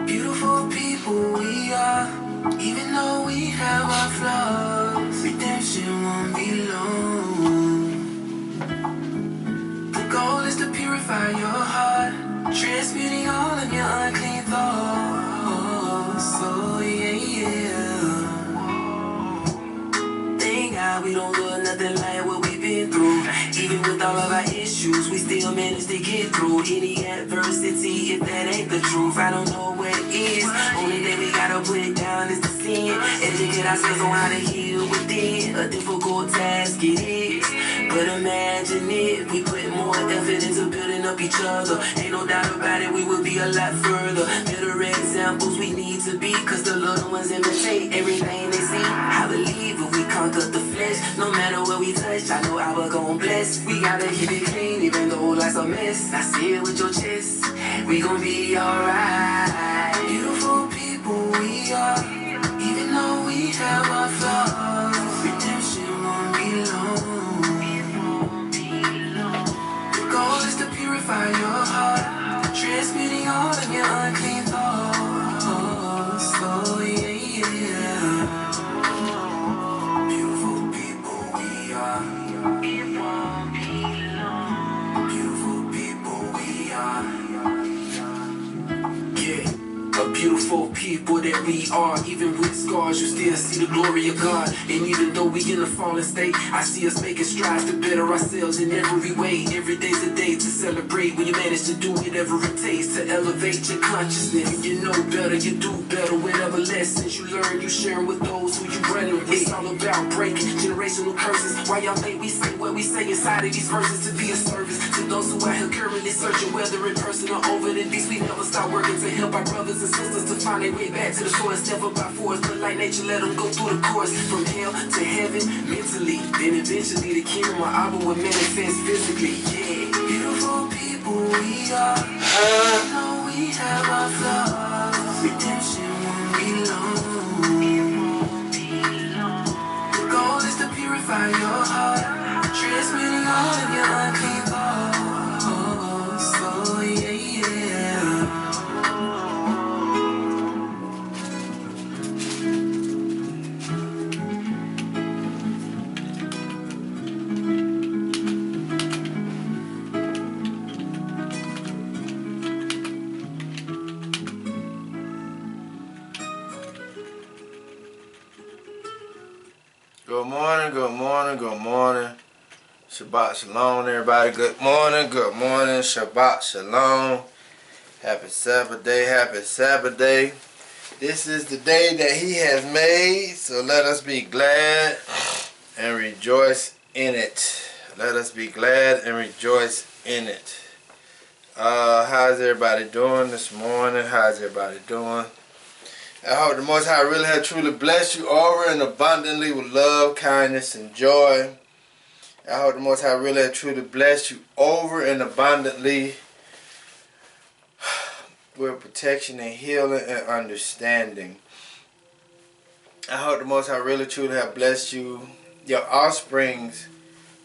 Beautiful people we are, even though we have our flaws. Redemption won't be long. The goal is to purify your heart, transmuting all of your unclean thoughts. So yeah. Thank God we don't look nothing like what we've been through. Even with all of our issues, we still manage to get through any adversity. If that ain't the truth, I don't know what it is. Only thing we gotta put it down is the sin. Educate ourselves on how to heal within. A difficult task it is, but imagine if we put more effort into building up each other. Ain't no doubt about it, we would be a lot further. Better examples we need to be, cause the little ones imitate everything they see. I believe if we conquer the flesh, no matter what we touch, I know our gon' bless. We gotta keep it clean, even though life's a mess. I see it with your chest, we gon' be alright. Beautiful people we are, even though we have our flaws. Redemption won't be long. The goal is to purify your heart, transmuting all of your unclean thoughts. So yeah. Beautiful people we are. Beautiful people we are. Yeah. A beautiful people that we are. Even with scars, you still see the glory of God. And even though we in a fallen state, I see us making strides to better ourselves in every way. Every day's a day to celebrate when you manage to do whatever it takes to elevate your consciousness. When you know better, you do better. Whatever lessons you learn, you share with those who you running with. It's all about breaking generational curses. Why y'all think we say what we say inside of these verses to be a service to those who out here currently searching, whether in person or over the beats. We never stop working to help our brothers and sisters to find their way back to the source. Never by force, but like nature, let them go through the course from hell to heaven mentally. Then eventually the kingdom of Abba will manifest physically. Yeah. Beautiful people we are. You know we have our flaws. Redemption won't be long. The goal is to purify your heart, transmuting all of your unclean thoughts. So yeah. Good morning, good morning, good morning. Shabbat Shalom, everybody. Good morning, Shabbat Shalom. Happy Sabbath day, happy Sabbath day. This is the day that He has made, so let us be glad and rejoice in it. Let us be glad and rejoice in it. How's everybody doing this morning? How's everybody doing? I hope the Most High really has truly blessed you over and abundantly with love, kindness, and joy. I hope the Most High really has truly blessed you over and abundantly with protection and healing and understanding. I hope the Most High really truly have blessed you, your offsprings,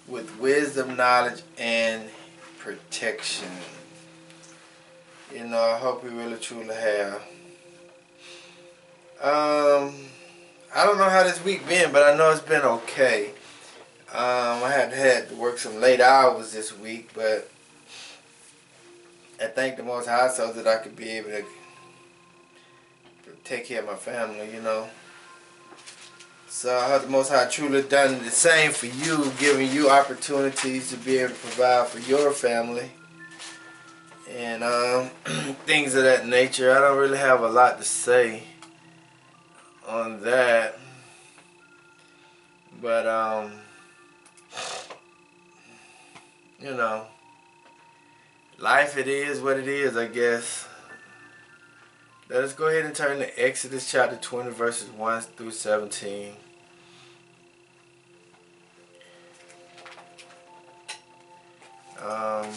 with wisdom, knowledge, and protection. You know, I hope we really truly have. I don't know how this week been, but I know it's been okay. I had to work some late hours this week, but I thank the Most High so that I could be able to take care of my family, you know. So I hope the Most High truly done the same for you, giving you opportunities to be able to provide for your family and things of that nature. I don't really have a lot to say on that, but you know, life, it is what it is, I guess. Let us go ahead and turn to Exodus chapter 20 verses 1 through 17. Um,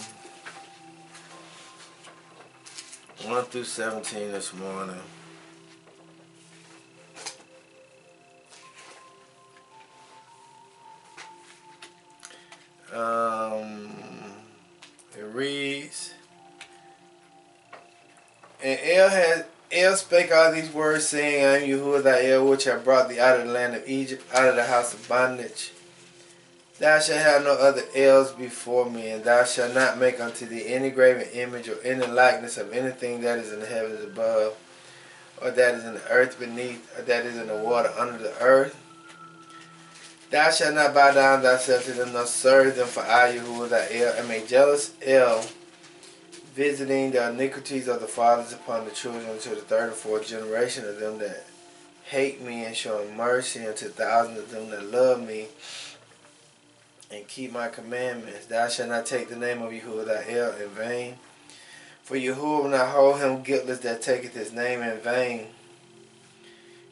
1 through 17 this morning. It reads, And El spake all these words, saying, I am Yahuwah thy El, which have brought thee out of the land of Egypt, out of the house of bondage. Thou shalt have no other Els before me, and thou shalt not make unto thee any graven image or any likeness of anything that is in the heavens above, or that is in the earth beneath, or that is in the water under the earth. Thou shalt not bow down thyself to them, nor serve them, for I, Yahuwah thy El, am a jealous El, visiting the iniquities of the fathers upon the children unto the third and fourth generation of them that hate me, and showing mercy unto thousands of them that love me and keep my commandments. Thou shalt not take the name of Yahuwah thy El in vain, for Yahuwah will not hold him guiltless that taketh his name in vain.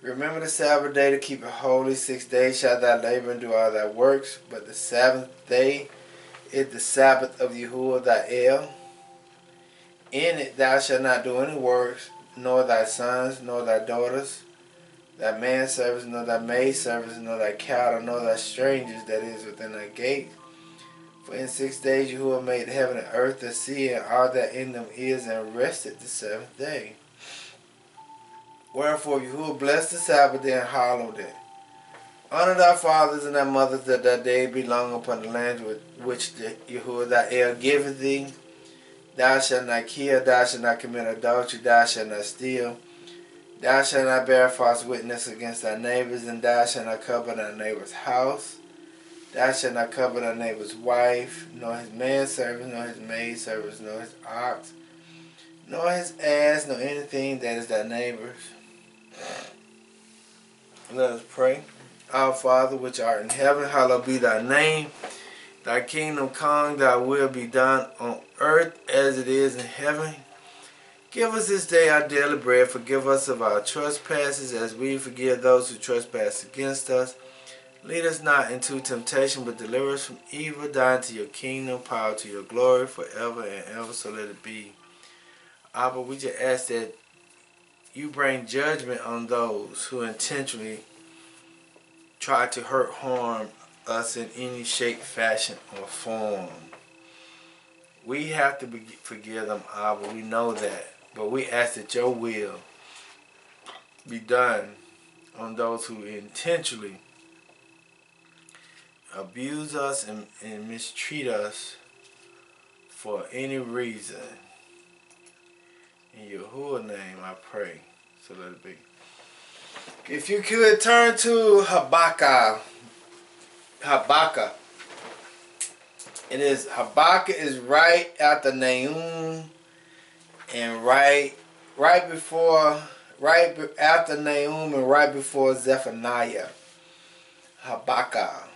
Remember the Sabbath day to keep it holy. 6 days shalt thou labor and do all thy works, but the seventh day is the Sabbath of Yahuwah thy El. In it thou shalt not do any works, nor thy sons, nor thy daughters, thy manservants, nor thy maidservants, nor thy cattle, nor thy strangers that is within thy gate. For in 6 days Yahuwah made heaven and earth, the sea, and all that in them is, and rested the seventh day. Wherefore Yahuwah blessed the Sabbath day and hallowed it. Honor thy fathers and thy mothers, that thy day be long upon the land which Yahuwah thy El giveth thee. Thou shalt not kill, thou shalt not commit adultery, thou shalt not steal. Thou shalt not bear false witness against thy neighbors, and thou shalt not covet thy neighbor's house. Thou shalt not covet thy neighbor's wife, nor his manservant, nor his maidservants, nor his ox, nor his ass, nor anything that is thy neighbor's. Let us pray. Our Father, which art in heaven, hallowed be thy name. Thy kingdom come, thy will be done on earth as it is in heaven. Give us this day our daily bread. Forgive us of our trespasses as we forgive those who trespass against us. Lead us not into temptation, but deliver us from evil. Thine to your kingdom, power to your glory, forever and ever. So let it be. Abba, we just ask that you bring judgment on those who intentionally try to hurt, harm us in any shape, fashion, or form. We have to forgive them, Abba. We know that. But we ask that your will be done on those who intentionally abuse us and mistreat us for any reason. In Yahuwah's name I pray. So let it be. If you could turn to Habakkuk. It is Habakkuk is right after Nahum and right after Nahum and right before Zephaniah. Habakkuk.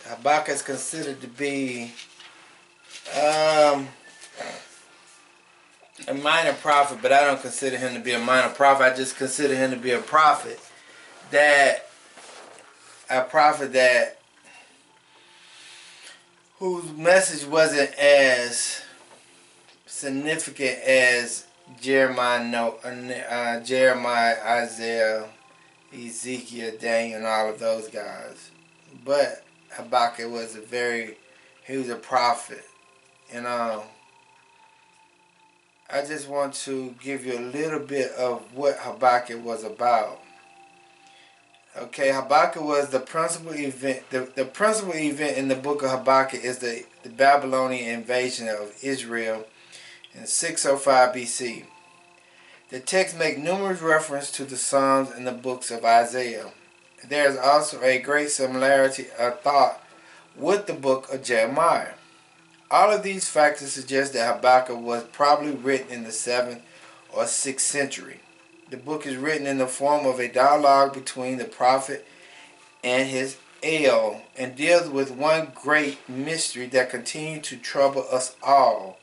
Habakkuk is considered to be a minor prophet, but I don't consider him to be a minor prophet. I just consider him to be a prophet whose message wasn't as significant as Jeremiah, Isaiah, Ezekiel, Daniel, and all of those guys. But Habakkuk was he was a prophet. And I just want to give you a little bit of what Habakkuk was about. Okay, Habakkuk was the principal event. The principal event in the book of Habakkuk is the Babylonian invasion of Israel in 605 BC. The text makes numerous references to the Psalms and the books of Isaiah. There is also a great similarity of thought with the book of Jeremiah. All of these factors suggest that Habakkuk was probably written in the 7th or 6th century. The book is written in the form of a dialogue between the prophet and his El, and deals with one great mystery that continues to trouble us all.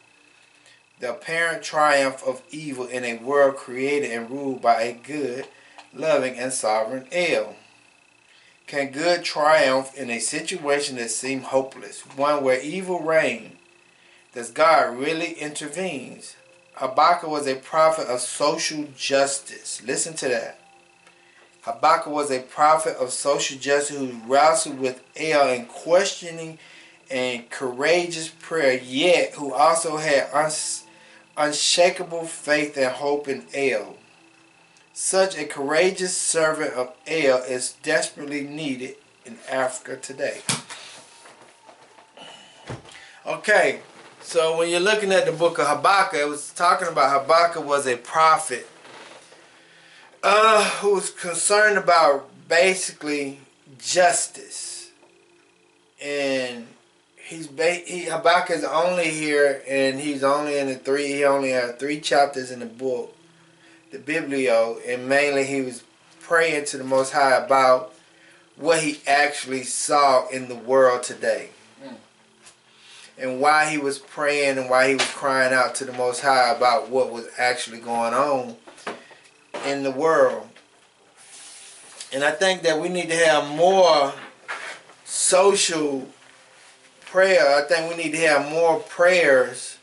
the apparent triumph of evil in a world created and ruled by a good, loving, and sovereign El. Can good triumph in a situation that seems hopeless, one where evil reigns? Does God really intervene? Habakkuk was a prophet of social justice. Listen to that. Habakkuk was a prophet of social justice who wrestled with El in questioning and courageous prayer, yet who also had unshakable faith and hope in El. Such a courageous servant of El is desperately needed in Africa today. Okay, so when you're looking at the book of Habakkuk, it was talking about Habakkuk was a prophet who was concerned about basically justice. And Habakkuk is only here, and he's only in he only had 3 chapters in the book, the Biblio, and mainly he was praying to the Most High about what he actually saw in the world today. And why he was praying and why he was crying out to the Most High about what was actually going on in the world. And I think that we need to have more social prayer. I think we need to have more prayers,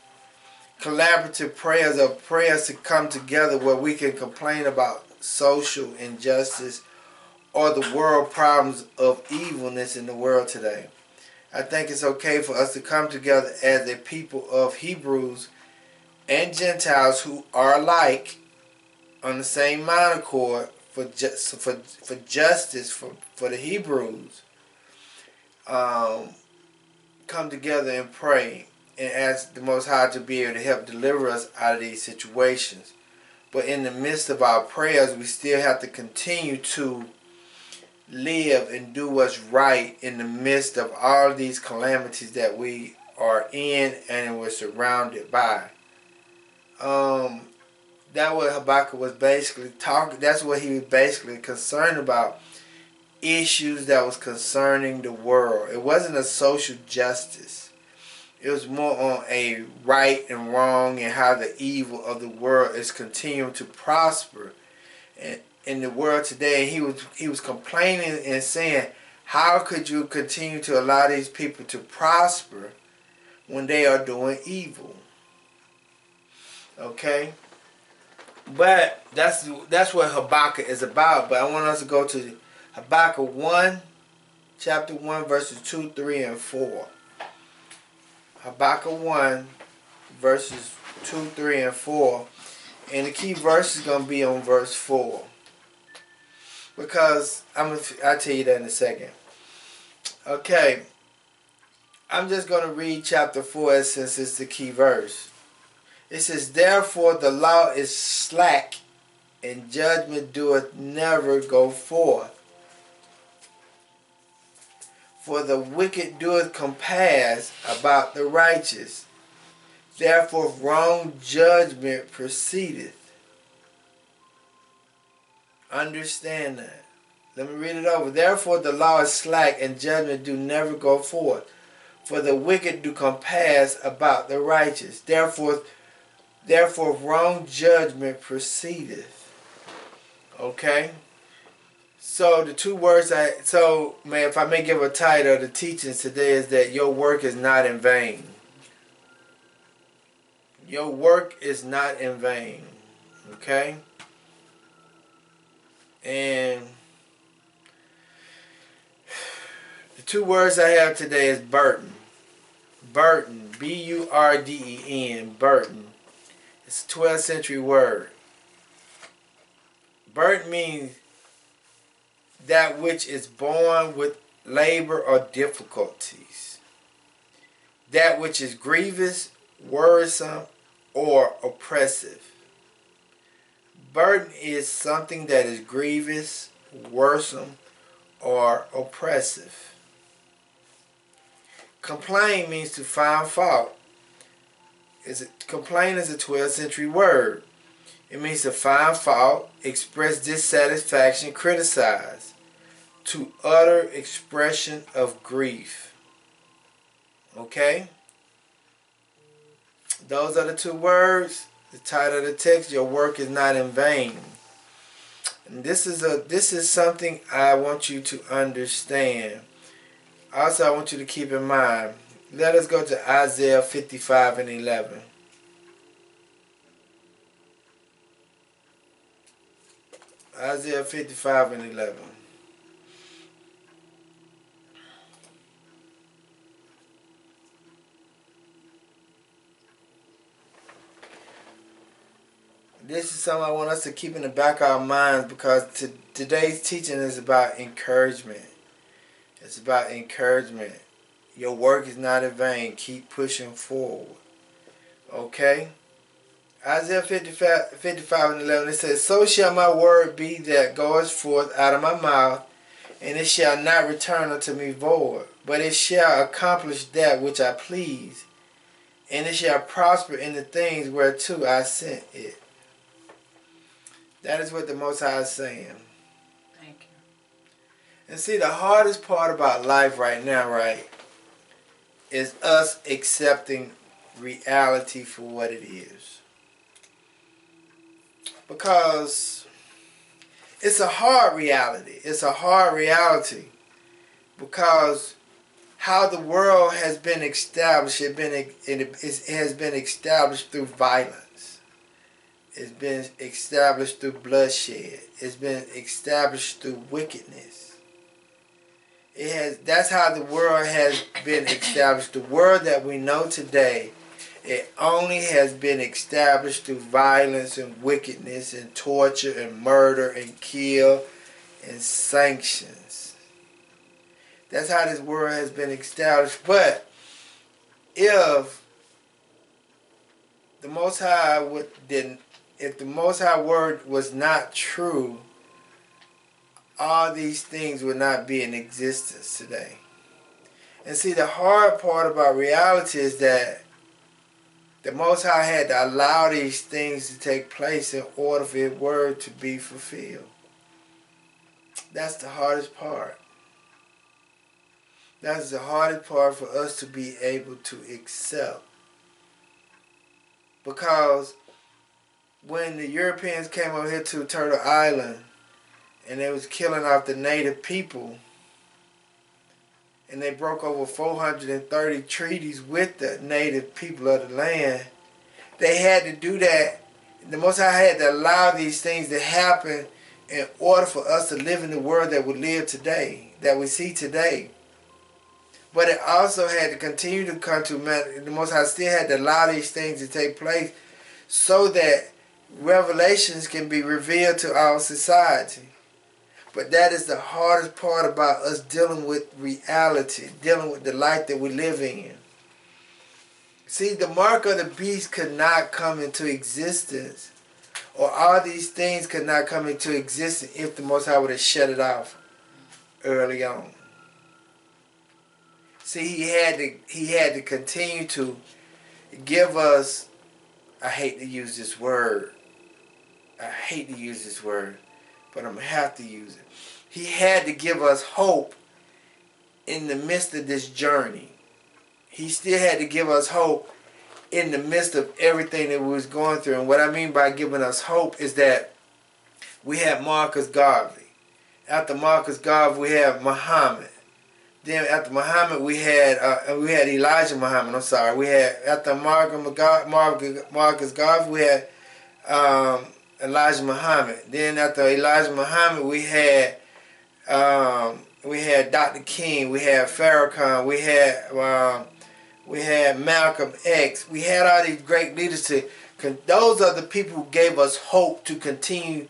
collaborative prayers, of prayers to come together where we can complain about social injustice or the world problems of evilness in the world today. I think it's okay for us to come together as a people of Hebrews and Gentiles who are alike on the same mind accord for justice for the Hebrews. Come together and pray and ask the Most High to be able to help deliver us out of these situations. But in the midst of our prayers, we still have to continue to live and do what's right in the midst of all these calamities that we are in and we're surrounded by. That's what Habakkuk was basically talking. That's what he was basically concerned about. Issues that was concerning the world. It wasn't a social justice. It was more on a right and wrong and how the evil of the world is continuing to prosper in the world today. He was complaining and saying, how could you continue to allow these people to prosper when they are doing evil? Okay? But that's what Habakkuk is about. But I want us to go to Habakkuk 1, chapter 1, verses 2, 3, and 4. Habakkuk 1, verses 2, 3, and 4. And the key verse is going to be on verse 4. Because I'll tell you that in a second. Okay. I'm just going to read chapter 4 since it's the key verse. It says, therefore the law is slack, and judgment doeth never go forth. For the wicked doeth compass about the righteous. Therefore wrong judgment proceedeth. Understand that. Let me read it over. Therefore the law is slack, and judgment do never go forth. For the wicked do compass about the righteous. Therefore wrong judgment proceedeth. Okay? So the 2 words if I may give a title of the teachings today, is that your work is not in vain. Your work is not in vain. Okay? And the 2 words I have today is burden. Burden. B-U-R-D-E-N. Burden. It's a 12th century word. Burden means that which is born with labor or difficulties. That which is grievous, worrisome, or oppressive. Burden is something that is grievous, worrisome, or oppressive. Complain means to find fault. Complain is a 12th century word. It means to find fault, express dissatisfaction, criticize. To utter expression of grief. Okay? Those are the two words. The title of the text, your work is not in vain. And this is something I want you to understand. Also, I want you to keep in mind. Let us go to Isaiah 55 and 11. Isaiah 55 and 11. This is something I want us to keep in the back of our minds, because today's teaching is about encouragement. It's about encouragement. Your work is not in vain. Keep pushing forward. Okay? Isaiah 55 and 11, it says, So shall my word be that goeth forth out of my mouth, and it shall not return unto me void, but it shall accomplish that which I please, and it shall prosper in the things whereto I sent it. That is what the Most High is saying. Thank you. And see, the hardest part about life right now, right, is us accepting reality for what it is. Because it's a hard reality. It's a hard reality. Because how the world has been established, it has been established through violence. It's been established through bloodshed. It's been established through wickedness. That's how the world has been established. The world that we know today, it only has been established through violence and wickedness and torture and murder and kill and sanctions. That's how this world has been established. But if the Most High if the Most High word was not true, all these things would not be in existence today. And see, the hard part about reality is that the Most High had to allow these things to take place in order for His word to be fulfilled. That's the hardest part. That's the hardest part for us to be able to accept. Because when the Europeans came over here to Turtle Island and they was killing off the native people, and they broke over 430 treaties with the native people of the land, they had to do that. The Most High had to allow these things to happen in order for us to live in the world that we live today, that we see today. But it also had to continue to come to man. The Most High still had to allow these things to take place so that revelations can be revealed to our society. But that is the hardest part about us dealing with reality, dealing with the life that we live in. See, the mark of the beast could not come into existence, or all these things could not come into existence if the Most High would have shut it off early on. See, he had to continue to give us, I hate to use this word, but I'm going to have to use it. He had to give us hope in the midst of this journey. He still had to give us hope in the midst of everything that we was going through. And what I mean by giving us hope is that we had Marcus Garvey. After Marcus Garvey, we had Muhammad. Then after Muhammad, we had Elijah Muhammad. I'm sorry. We had after Marcus Garvey, we had Elijah Muhammad. Then after Elijah Muhammad, we had Dr. King. We had Farrakhan. We had Malcolm X. We had all these great leaders. Those are the people who gave us hope to continue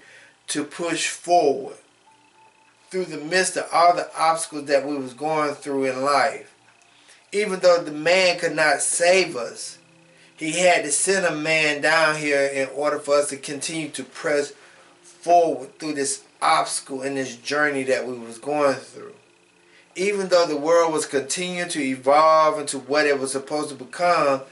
to push forward through the midst of all the obstacles that we was going through in life. Even though the man could not save us, he had to send a man down here in order for us to continue to press forward through this obstacle and this journey that we was going through. Even though the world was continuing to evolve into what it was supposed to become,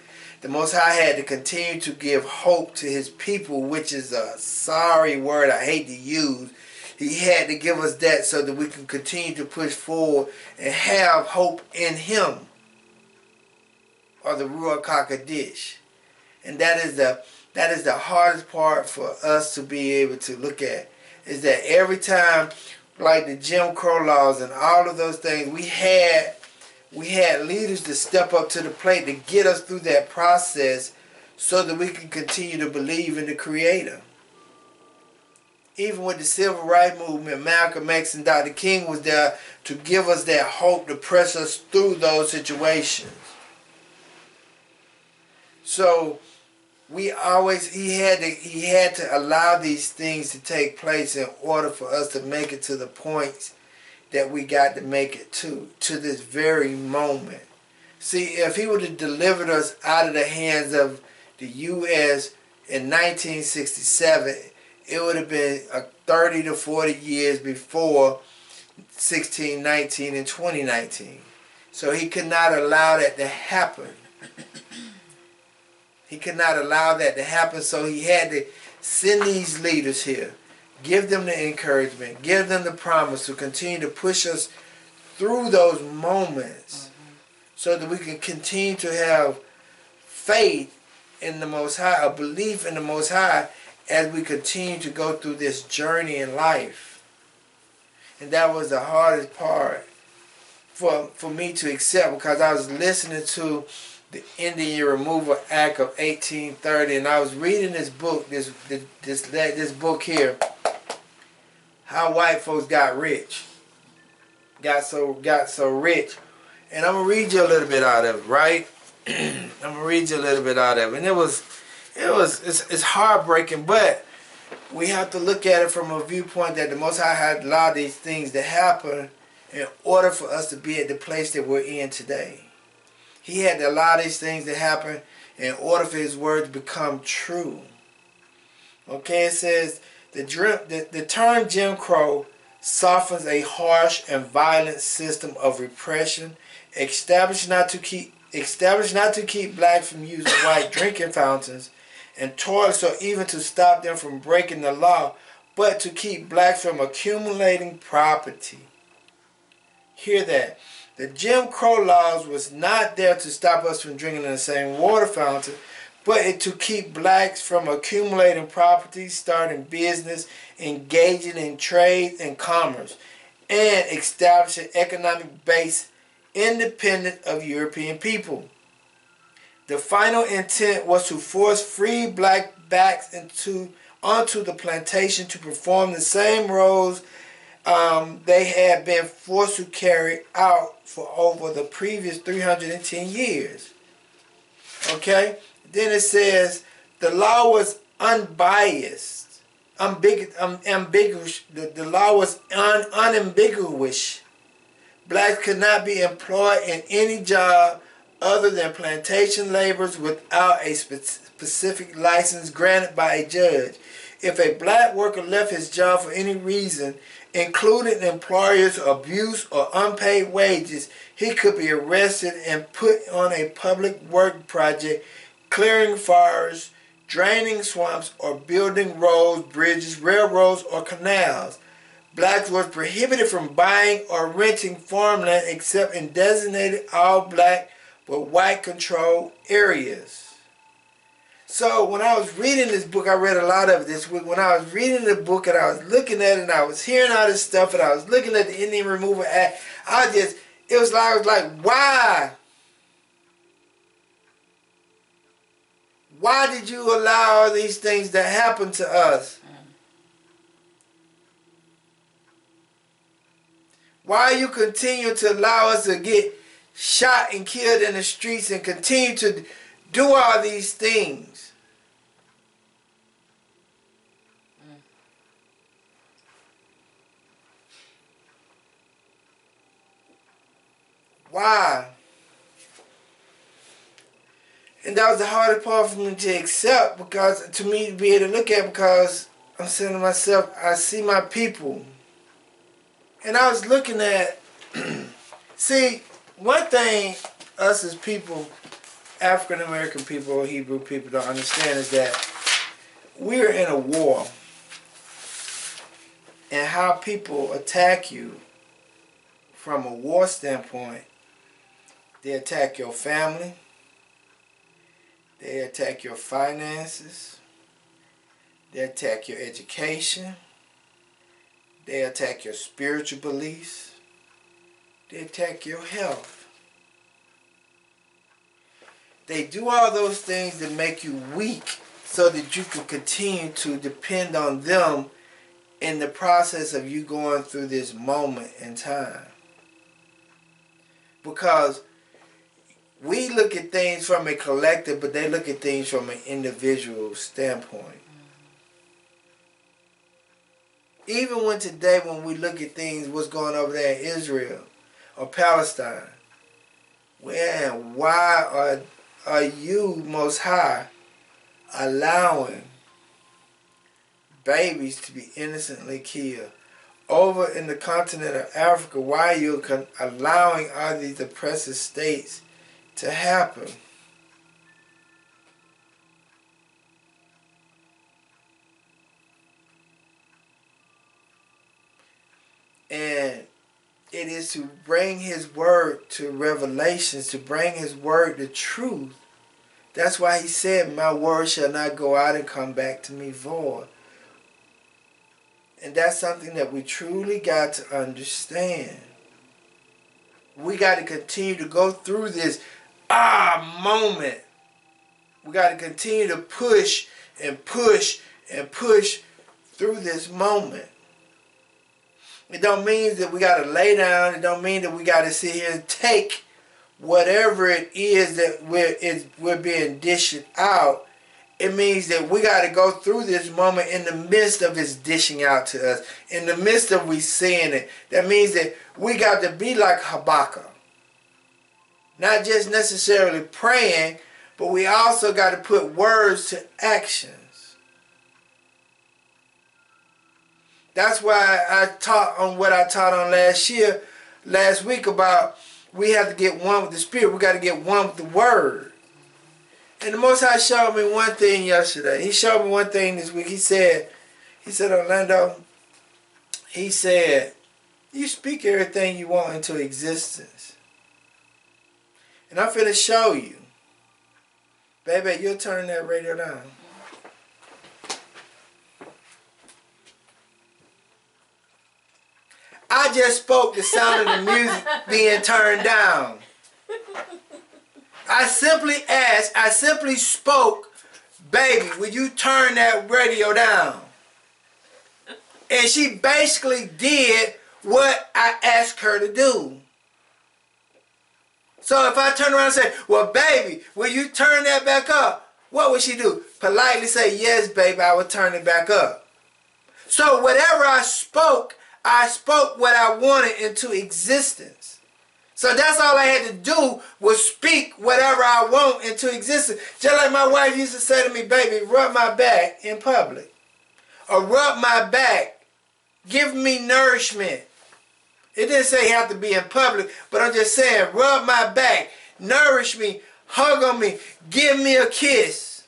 the Most High had to continue to give hope to His people, which is a sorry word I hate to use. He had to give us that so that we can continue to push forward and have hope in Him, or the Ruach HaKodesh. And that is the hardest part for us to be able to look at, is that every time, like the Jim Crow laws and all of those things, we had leaders to step up to the plate to get us through that process so that we can continue to believe in the Creator. Even with the Civil Rights Movement, Malcolm X and Dr. King was there to give us that hope, to press us through those situations. So he had to allow these things to take place in order for us to make it to the points that we got to make it to this very moment. See, if he would have delivered us out of the hands of the U.S. in 1967, it would have been 30 to 40 years before 1619 and 2019. So he could not allow that to happen. He could not allow that to happen, so he had to send these leaders here, give them the encouragement, give them the promise to continue to push us through those moments so that we can continue to have faith in the Most High, a belief in the Most High as we continue to go through this journey in life. And that was the hardest part for me to accept, because I was listening to the Indian Removal Act of 1830, and I was reading this book, this book here, How White Folks Got Rich, got so rich, and I'm gonna read you a little bit out of it, right? I'm gonna read you a little bit out of it, and it's heartbreaking, but we have to look at it from a viewpoint that the Most High had allowed these things to happen in order for us to be at the place that we're in today. He had to allow these things to happen in order for his word to become true. Okay, it says, the term Jim Crow softens a harsh and violent system of repression established not to keep blacks from using white drinking fountains and toilets, or even to stop them from breaking the law, but to keep blacks from accumulating property. Hear that. The Jim Crow laws was not there to stop us from drinking in the same water fountain, but to keep blacks from accumulating property, starting business, engaging in trade and commerce, and establishing economic base independent of European people. The final intent was to force free black blacks onto the plantation to perform the same roles they had been forced to carry out for over the previous 310 years. Okay? Then it says the law was unbiased, ambiguous. The law was unambiguous. Blacks could not be employed in any job other than plantation laborers without a specific license granted by a judge. If a black worker left his job for any reason, including employers' abuse or unpaid wages, he could be arrested and put on a public work project, clearing forests, draining swamps, or building roads, bridges, railroads, or canals. Blacks were prohibited from buying or renting farmland except in designated all-black but white-controlled areas. So when I was reading this book, I read a lot of it this week. When I was reading the book and I was looking at it and I was hearing all this stuff and I was looking at the Indian Removal Act, I was like, why? Why did you allow all these things to happen to us? Why you continue to allow us to get shot and killed in the streets and continue to do all these things? Why? And that was the hardest part for me to accept, because to me to be able to look at, because I'm saying to myself, I see my people. And I was looking at, see, one thing us as people, African American people or Hebrew people, don't understand is that we're in a war. And how people attack you from a war standpoint, they attack your family, They attack your finances. They attack your education. They attack your spiritual beliefs. They attack your health. They do all those things that make you weak so that you can continue to depend on them in the process of you going through this moment in time. Because we look at things from a collective, but they look at things from an individual standpoint. Even when today, when we look at things, what's going over there in Israel or Palestine, man, why are you, Most High, allowing babies to be innocently killed? Over in the continent of Africa, why are you allowing all these oppressive states to happen? And it is to bring his word to revelations, to bring his word to truth. That's why he said, my word shall not go out and come back to me void. And that's something that we truly got to understand. We got to continue to go through this moment. We got to continue to push and push and push through this moment. It don't mean that we got to lay down. It don't mean that we got to sit here and take whatever it is that we're being dished out. It means that we got to go through this moment in the midst of His dishing out to us. In the midst of we seeing it. That means that we got to be like Habakkuk. Not just necessarily praying, but we also got to put words to actions. That's why I taught on what I taught on last week about we have to get one with the Spirit. We got to get one with the Word. And the Most High showed me one thing yesterday. He showed me one thing this week. He said, Orlando, he said, you speak everything you want into existence. And I'm finna show you. Baby, you'll turn that radio down. I just spoke the sound of the music being turned down. I simply spoke, baby, will you turn that radio down? And she basically did what I asked her to do. So if I turn around and say, well, baby, will you turn that back up? What would she do? Politely say, yes, baby, I will turn it back up. So whatever I spoke what I wanted into existence. So that's all I had to do was speak whatever I want into existence. Just like my wife used to say to me, baby, rub my back in public. Or rub my back. Give me nourishment. It didn't say you have to be in public, but I'm just saying, rub my back. Nourish me. Hug on me. Give me a kiss.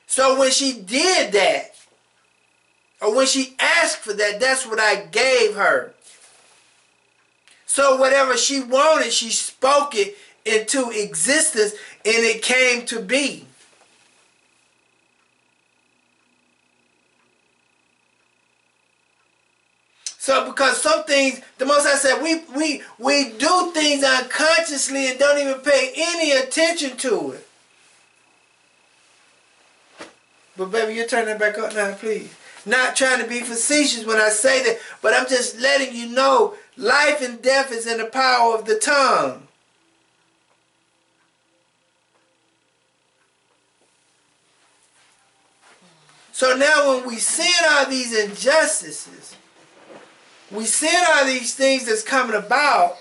So when she did that, or when she asked for that, that's what I gave her. So whatever she wanted, she spoke it into existence, and it came to be. So because some things, the Most High said, we do things unconsciously and don't even pay any attention to it. But baby, you turn that back up now, please. Not trying to be facetious when I say that, but I'm just letting you know life and death is in the power of the tongue. So now when we see all these injustices, we see all these things that's coming about,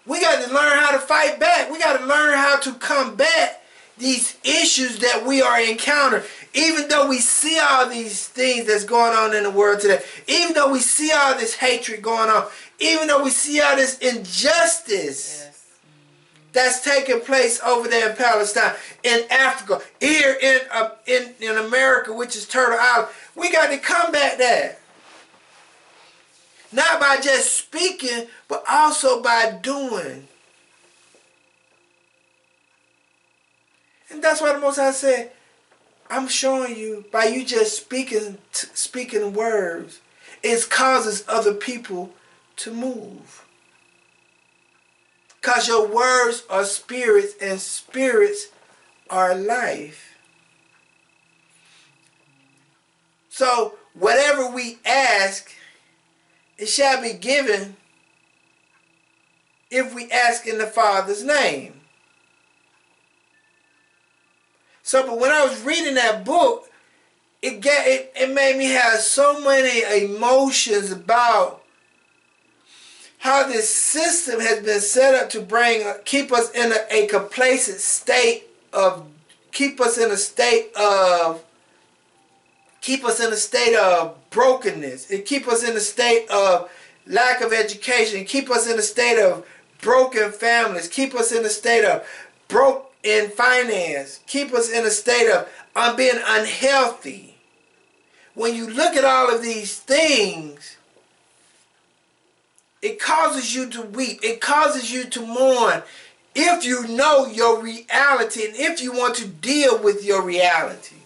we got to learn how to fight back. We got to learn how to combat these issues that we are encountering. Even though we see all these things that's going on in the world today, even though we see all this hatred going on, even though we see all this injustice that's taking place over there in Palestine, in Africa, here in America, which is Turtle Island, we got to combat that. Not by just speaking, but also by doing. And that's why the Most High said, I'm showing you, by you just speaking words, it causes other people to move. Because your words are spirits, and spirits are life. So whatever we ask, it shall be given if we ask in the Father's name. So, but when I was reading that book, it made me have so many emotions about how this system has been set up to keep us in a complacent state of, keep us in a state of brokenness. It keep us in a state of lack of education. Keep us in a state of broken families. Keep us in a state of broke in finance. Keep us in a state of being unhealthy. When you look at all of these things, it causes you to weep. It causes you to mourn if you know your reality and if you want to deal with your reality.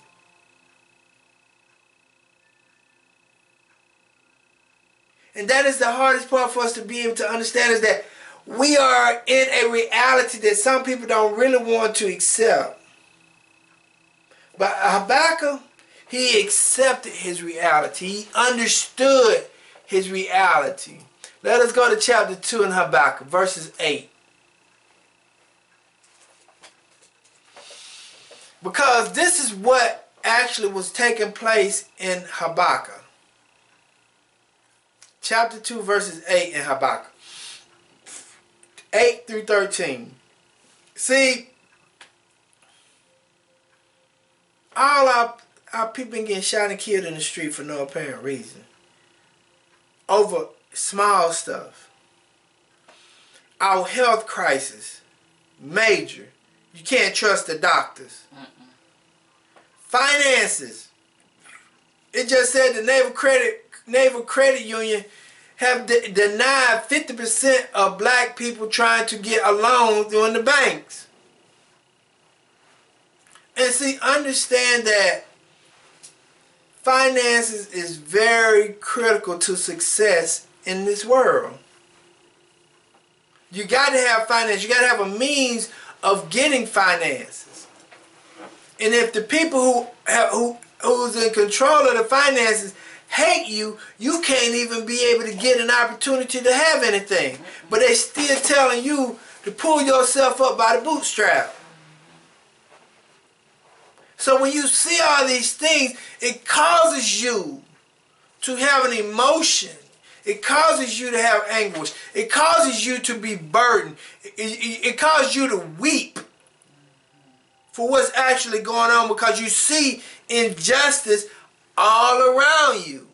And that is the hardest part for us to be able to understand, is that we are in a reality that some people don't really want to accept. But Habakkuk, he accepted his reality. He understood his reality. Let us go to chapter 2 in Habakkuk, verses 8. Because this is what actually was taking place in Habakkuk. Chapter 2, verses 8 in Habakkuk. 8 through 13. See, all our people been getting shot and killed in the street for no apparent reason. Over small stuff. Our health crisis, major. You can't trust the doctors. Finances. It just said the Naval Credit Union have denied 50% of black people trying to get a loan through the banks. And see, understand that finances is very critical to success in this world. You got to have finance. You got to have a means of getting finances. And if the people who's in control of the finances hate you, you can't even be able to get an opportunity to have anything. But they still telling you to pull yourself up by the bootstrap. So when you see all these things, it causes you to have an emotion. It causes you to have anguish. It causes you to be burdened. It causes you to weep for what's actually going on, because you see injustice all around you.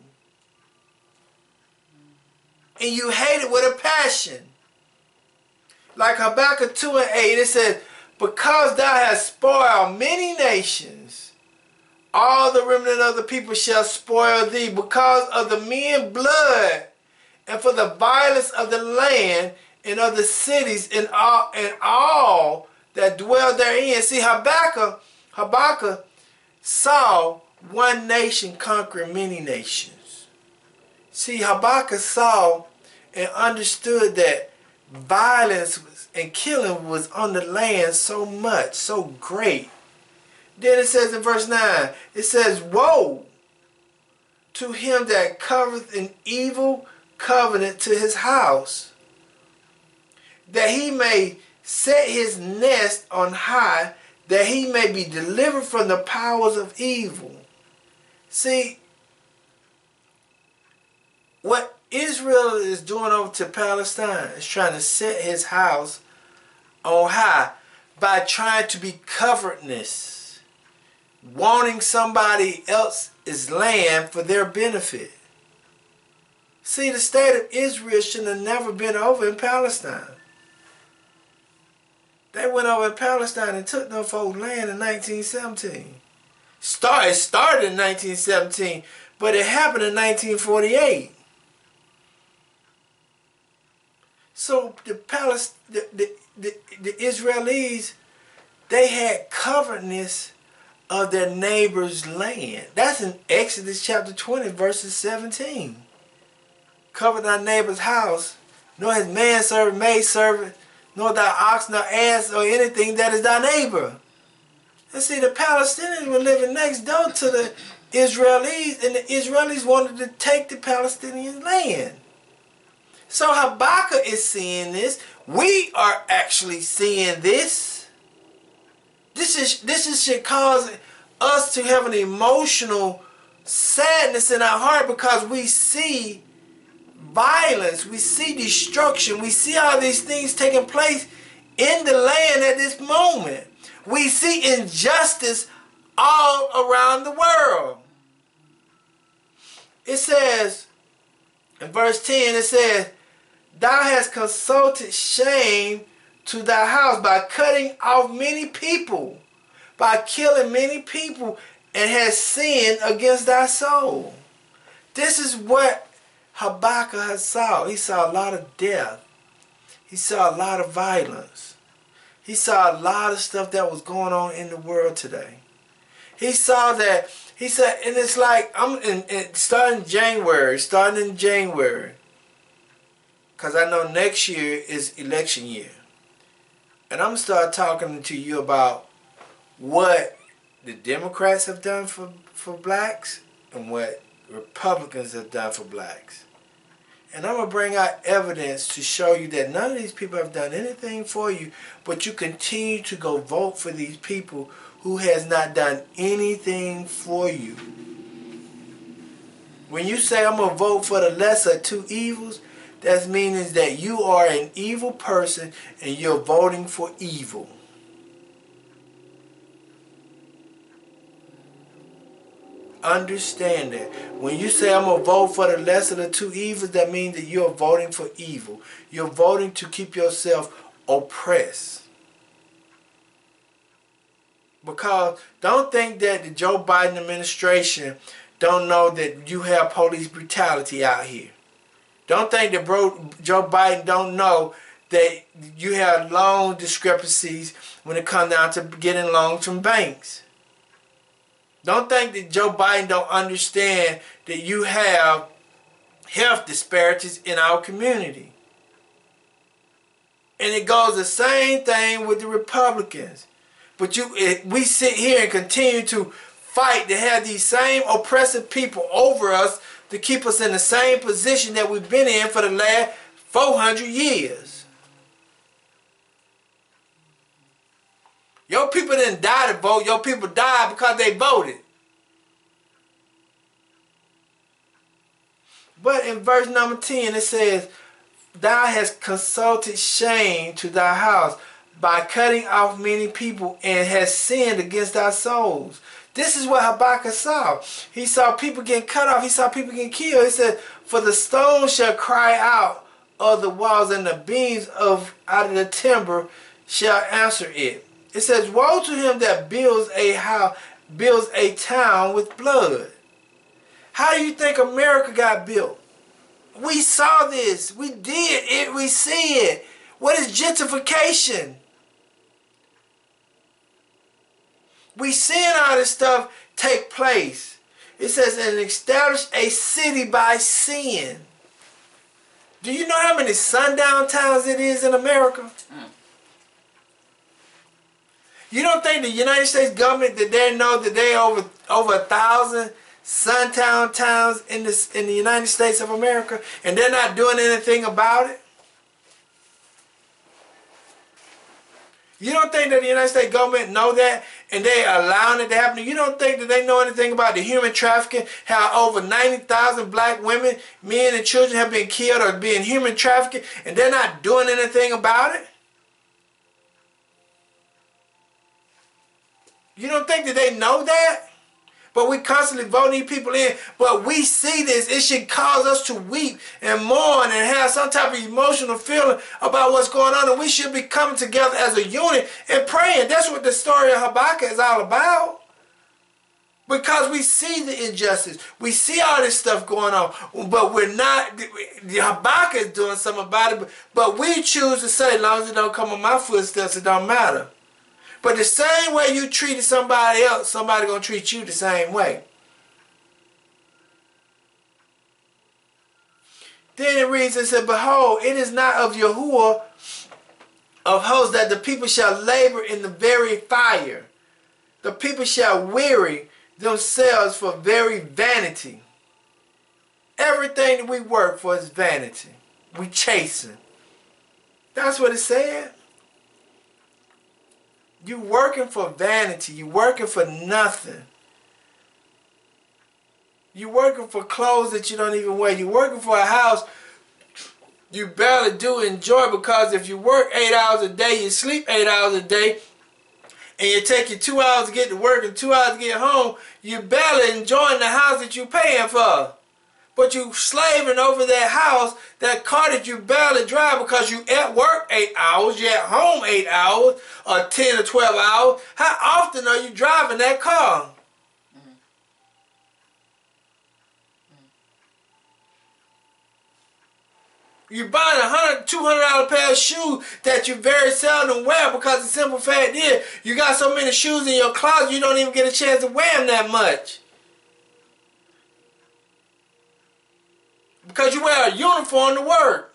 And you hate it with a passion. Like Habakkuk 2 and 8, it says, because thou hast spoiled many nations, all the remnant of the people shall spoil thee, because of the men's blood, and for the violence of the land, and of the cities, and all that dwell therein. See, Habakkuk saw one nation conquering many nations. See, Habakkuk saw and understood that violence and killing was on the land so much, so great. Then it says in verse 9, it says, woe to him that covereth an evil covenant to his house, that he may set his nest on high, that he may be delivered from the powers of evil. See, what Israel is doing over to Palestine is trying to set his house on high by trying to be covetousness, wanting somebody else's land for their benefit. See, the state of Israel should have never been over in Palestine. They went over in Palestine and took them folks' land in 1917. It started in 1917, but it happened in 1948. So the Israelis they had covetousness of their neighbor's land. That's in Exodus chapter 20, verses 17. Covet thy neighbor's house, nor his manservant, maidservant, nor thy ox, nor ass, or anything that is thy neighbor. And see, the Palestinians were living next door to the Israelis, and the Israelis wanted to take the Palestinian land. So Habakkuk is seeing this. We are actually seeing this. This should cause us to have an emotional sadness in our heart, because we see violence, we see destruction, we see all these things taking place in the land at this moment. We see injustice all around the world. It says, in verse 10, it says, thou hast consulted shame to thy house by cutting off many people, by killing many people, and has sinned against thy soul. This is what Habakkuk has saw. He saw a lot of death. He saw a lot of violence. He saw a lot of stuff that was going on in the world today. He saw that, he said, and it's like, starting in January, because I know next year is election year. And I'm going to start talking to you about what the Democrats have done for blacks and what Republicans have done for blacks. And I'm going to bring out evidence to show you that none of these people have done anything for you, but you continue to go vote for these people who has not done anything for you. When you say I'm going to vote for the lesser of two evils, that means that you are an evil person and you're voting for evil. Understand that. When you say I'm going to vote for the lesser of the two evils, that means that you're voting for evil. You're voting to keep yourself oppressed. Because don't think that the Joe Biden administration don't know that you have police brutality out here. Don't think that Joe Biden don't know that you have loan discrepancies when it comes down to getting loans from banks. Don't think that Joe Biden don't understand that you have health disparities in our community. And it goes the same thing with the Republicans. But we sit here and continue to fight to have these same oppressive people over us to keep us in the same position that we've been in for the last 400 years. Your people didn't die to vote. Your people died because they voted. But in verse number 10 it says, thou hast consulted shame to thy house by cutting off many people, and hast sinned against thy souls. This is what Habakkuk saw. He saw people getting cut off. He saw people getting killed. He said, for the stone shall cry out of the walls, and the beams out of the timber shall answer it. It says, woe to him that builds a house, builds a town with blood. How do you think America got built? We saw this. We did it. We see it. What is gentrification? We seeing all this stuff take place. It says, and establish a city by sin. Do you know how many sundown towns it is in America? You don't think the United States government, that they know that they over 1,000 sundown towns in the United States of America, and they're not doing anything about it? You don't think that the United States government know that and they allowing it to happen? You don't think that they know anything about the human trafficking, how over 90,000 black women, men and children have been killed or being human trafficked, and they're not doing anything about it? You don't think that they know that? But we constantly voting people in. But we see this. It should cause us to weep and mourn and have some type of emotional feeling about what's going on. And we should be coming together as a unit and praying. That's what the story of Habakkuk is all about. Because we see the injustice. We see all this stuff going on. But we're not, the Habakkuk is doing something about it. But we choose to say, as long as it don't come on my footsteps, it don't matter. But the same way you treated somebody else, somebody gonna treat you the same way. Then it reads and said, behold, it is not of Yahuwah of hosts that the people shall labor in the very fire. The people shall weary themselves for very vanity. Everything that we work for is vanity. We chasing. That's what it said. You working for vanity. You working for nothing. You working for clothes that you don't even wear. You working for a house you barely do enjoy, because if you work 8 hours a day, you sleep 8 hours a day, and it take you 2 hours to get to work and 2 hours to get home, you barely enjoying the house that you're paying for. But you slaving over that house, that car that you barely drive, because you at work 8 hours, you at home 8 hours, or 10 or 12 hours. How often are you driving that car? You buying $100, $200 pair of shoes that you very seldom wear, because the simple fact is you got so many shoes in your closet you don't even get a chance to wear them that much. Because you wear a uniform to work.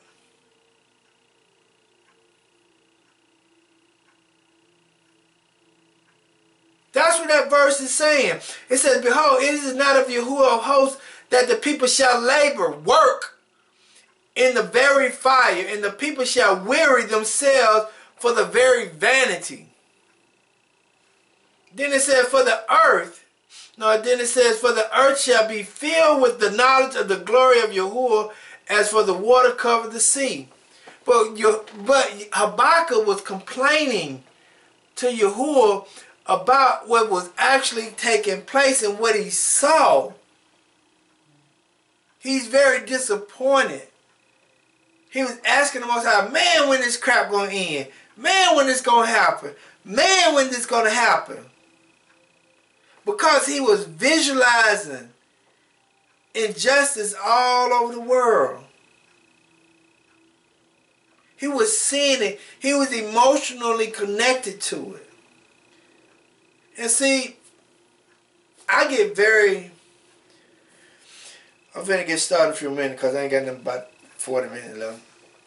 That's what that verse is saying. It says, behold, it is not of Yahuwah of hosts that the people shall labor, work, in the very fire, and the people shall weary themselves for the very vanity. Then it says, for the earth, then it says, for the earth shall be filled with the knowledge of the glory of Yahuwah, as for the water covered the sea. But Habakkuk was complaining to Yahuwah about what was actually taking place and what he saw. He's very disappointed. He was asking the Most High, man, when this crap going to end? Man, when this going to happen? Man, when this going to happen? Because he was visualizing injustice all over the world. He was seeing it. He was emotionally connected to it. And see, I'm going to get started in a few minutes, because I ain't got nothing about 40 minutes left.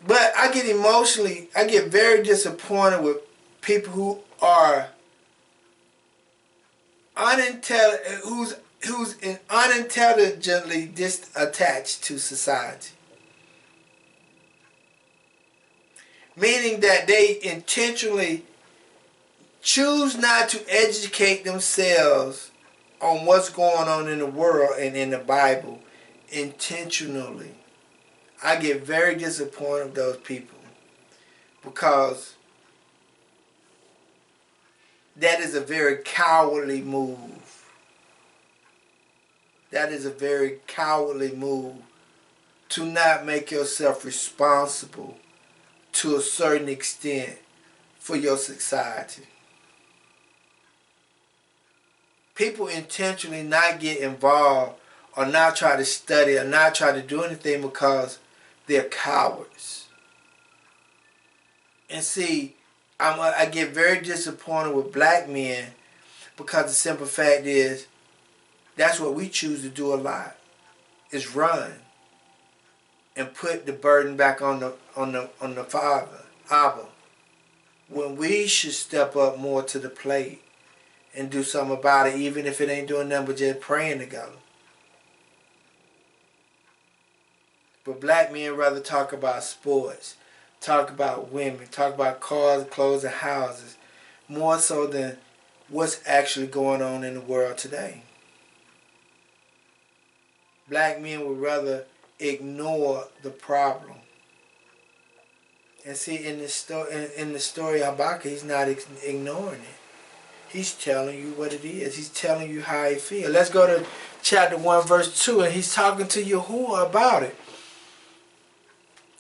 But I get very disappointed with people who are who's unintelligently disattached to society. Meaning that they intentionally choose not to educate themselves on what's going on in the world and in the Bible intentionally. I get very disappointed with those people, because that is a very cowardly move. That is a very cowardly move, to not make yourself responsible to a certain extent for your society. People intentionally not get involved, or not try to study, or not try to do anything, because they're cowards. And see, I get very disappointed with black men, because the simple fact is, that's what we choose to do a lot, is run and put the burden back on the father, Abba, when we should step up more to the plate and do something about it, even if it ain't doing nothing but just praying together. But black men rather talk about sports, talk about women, talk about cars, clothes, and houses, more so than what's actually going on in the world today. Black men would rather ignore the problem. And see, in the story of Habakkuk, he's not ignoring it. He's telling you what it is. He's telling you how he feels. Let's go to chapter 1, verse 2, and he's talking to Yahuwah about it.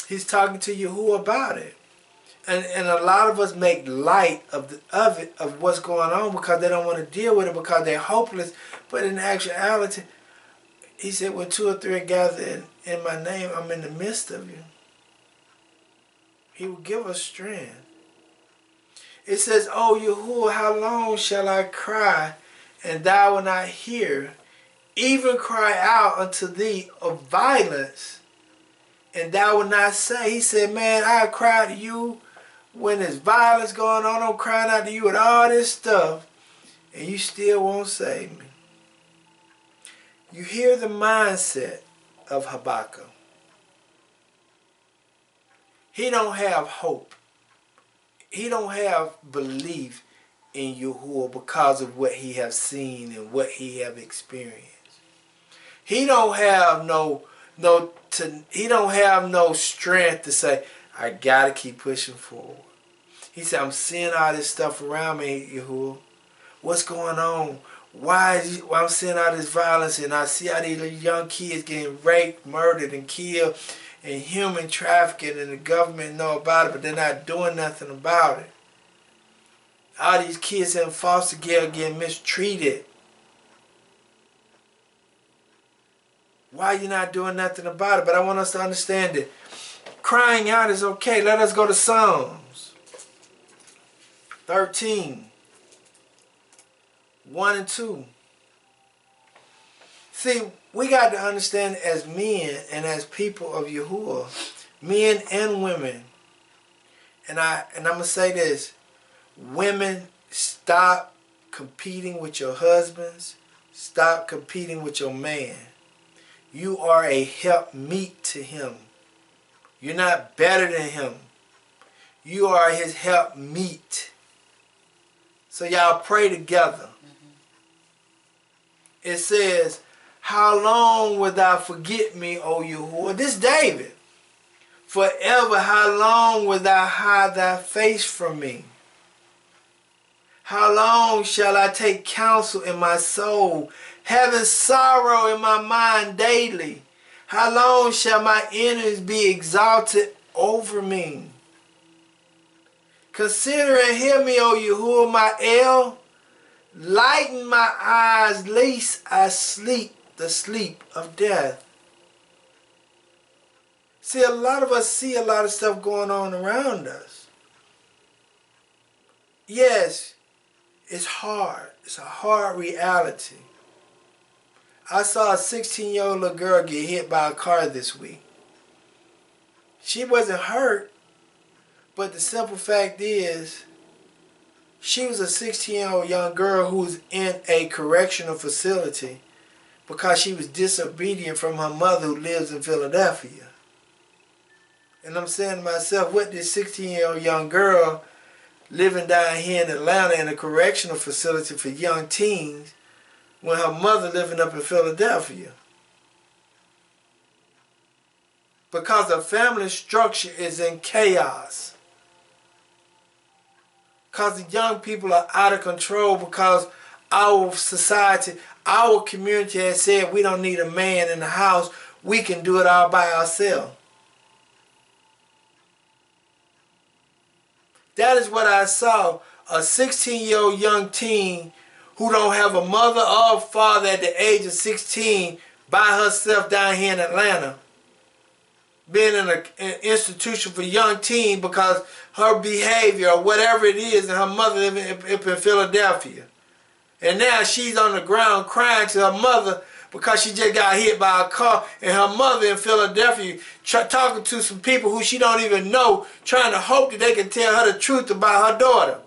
He's talking to Yahuwah about it. And a lot of us make light of what's going on, because they don't want to deal with it, because they're hopeless. But in actuality, he said, when 2 or 3 are gathered in my name, I'm in the midst of you. He will give us strength. It says, "O Yahuwah, how long shall I cry, and thou wilt not hear? Even cry out unto thee of violence, and thou wilt not say." He said, man, I cry to you when there's violence going on. I'm crying out to you with all this stuff, and you still won't save me. You hear the mindset of Habakkuk. He don't have hope. He don't have belief in Yahuwah because of what he have seen and what he have experienced. He don't have no strength to say, I gotta keep pushing forward. He said, I'm seeing all this stuff around me, Yahuwah. What's going on? Why I'm seeing all this violence, and I see all these young kids getting raped, murdered, and killed, and human trafficking, and the government know about it, but they're not doing nothing about it. All these kids in foster care getting mistreated. Why you not doing nothing about it? But I want us to understand that crying out is okay. Let us go to Psalms 13, 1 and 2. See, we got to understand as men and as people of Yahuwah, men and women, and I'm going to say this, women, stop competing with your husbands. Stop competing with your man. You are a helpmeet to him. You're not better than him. You are his helpmeet. So y'all pray together. It says, how long wilt thou forget me, O Yahuwah? This is David. Forever, how long wilt thou hide thy face from me? How long shall I take counsel in my soul, having sorrow in my mind daily? How long shall my enemies be exalted over me? Consider and hear me, O Yahuwah, my El. Lighten my eyes, lest I sleep the sleep of death. See, a lot of us see a lot of stuff going on around us. Yes, it's hard. It's a hard reality. I saw a 16-year-old little girl get hit by a car this week. She wasn't hurt, but the simple fact is, she was a 16-year-old young girl who was in a correctional facility because she was disobedient from her mother who lives in Philadelphia. And I'm saying to myself, what this 16-year-old young girl living down here in Atlanta in a correctional facility for young teens when her mother living up in Philadelphia? Because the family structure is in chaos. Because the young people are out of control because our society, our community has said we don't need a man in the house. We can do it all by ourselves. That is what I saw. A 16-year-old young teen who don't have a mother or father at the age of 16 by herself down here in Atlanta. Being in an institution for young teens because her behavior or whatever it is, and her mother living up in Philadelphia. And now she's on the ground crying to her mother because she just got hit by a car, and her mother in Philadelphia talking to some people who she don't even know, trying to hope that they can tell her the truth about her daughter.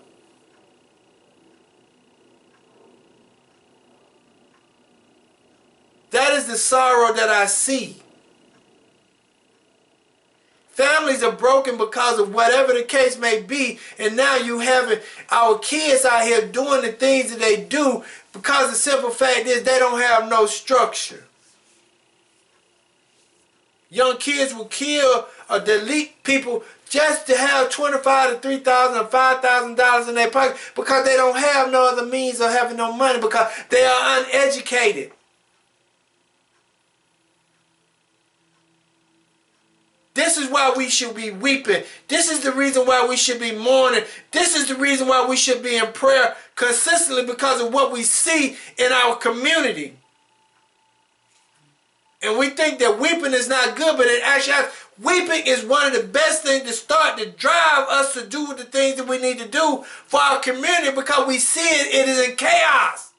That is the sorrow that I see. Families are broken because of whatever the case may be, and now you having our kids out here doing the things that they do because the simple fact is they don't have no structure. Young kids will kill or delete people just to have $25,000 to $3,000 or $5,000 in their pocket because they don't have no other means of having no money because they are uneducated. This is why we should be weeping. This is the reason why we should be mourning. This is the reason why we should be in prayer consistently because of what we see in our community. And we think that weeping is not good, but in actuality, Weeping is one of the best things to start to drive us to do the things that we need to do for our community, because we see it is in chaos.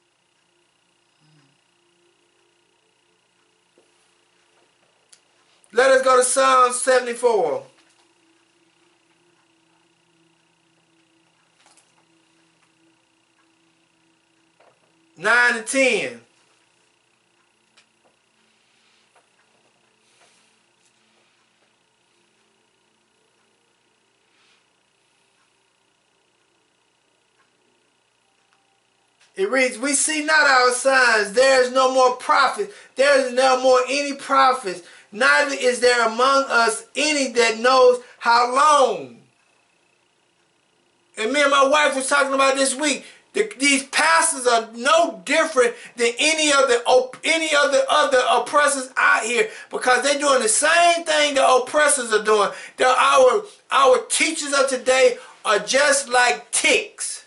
Let us go to Psalm 74. Nine and 10. It reads, we see not our signs. There is no more prophet. There is no more any prophets. Neither is there among us any that knows how long. And me and my wife was talking about this week. These pastors are no different than any other oppressors out here, because they're doing the same thing the oppressors are doing. Our teachers of today are just like ticks.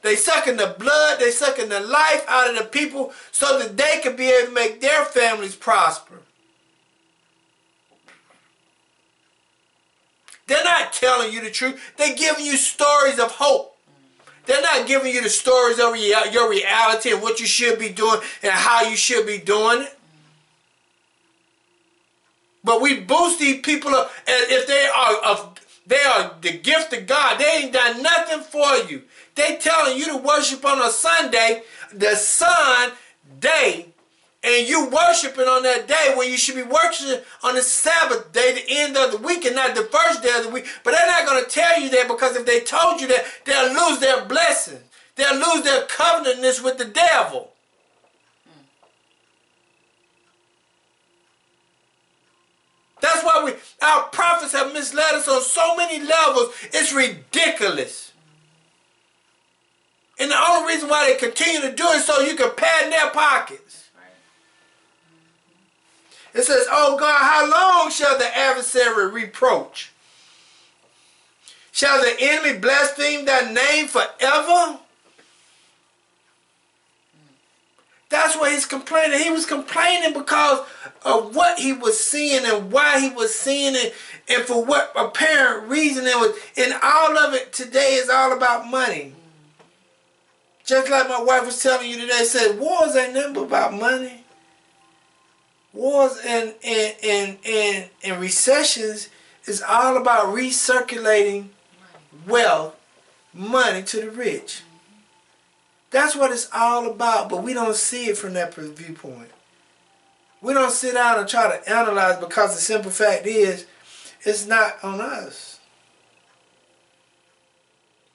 They sucking the blood, they sucking the life out of the people so that they can be able to make their families prosper. They're not telling you the truth. They're giving you stories of hope. They're not giving you the stories of your reality and what you should be doing and how you should be doing it. But we boost these people up as if they are the gift of God. They ain't done nothing for you. They telling you to worship on a Sunday, the sun day, and you worshiping on that day when you should be worshiping on the Sabbath day, the end of the week, and not the first day of the week. But they're not going to tell you that, because if they told you that, they'll lose their blessing. They'll lose their covenantness with the devil. That's why our prophets have misled us on so many levels. It's ridiculous. And the only reason why they continue to do it is so you can pad in their pockets. It says, oh God, how long shall the adversary reproach? Shall the enemy blaspheme thy name forever? That's what he's complaining. He was complaining because of what he was seeing and why he was seeing it, and for what apparent reason it was. And all of it today is all about money. Just like my wife was telling you today, said wars ain't nothing but about money. Wars and recessions is all about recirculating wealth, money to the rich. That's what it's all about, but we don't see it from that viewpoint. We don't sit down and try to analyze, because the simple fact is, it's not on us.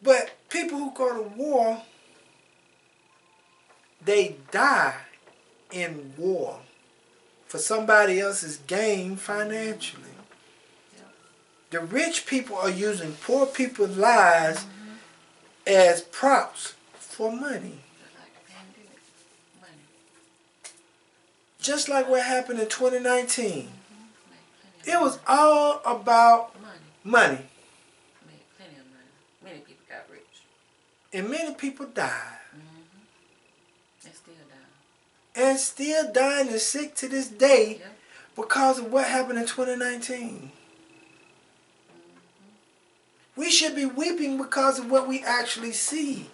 But people who go to war, they die in war for somebody else's gain financially. The rich people are using poor people's lives as props for money. Just like what happened in 2019. It was all about money. Plenty of money. Many people got rich. And many people died. And still dying. And still dying and sick to this day, Yep. because of what happened in 2019. We should be weeping because of what we actually see.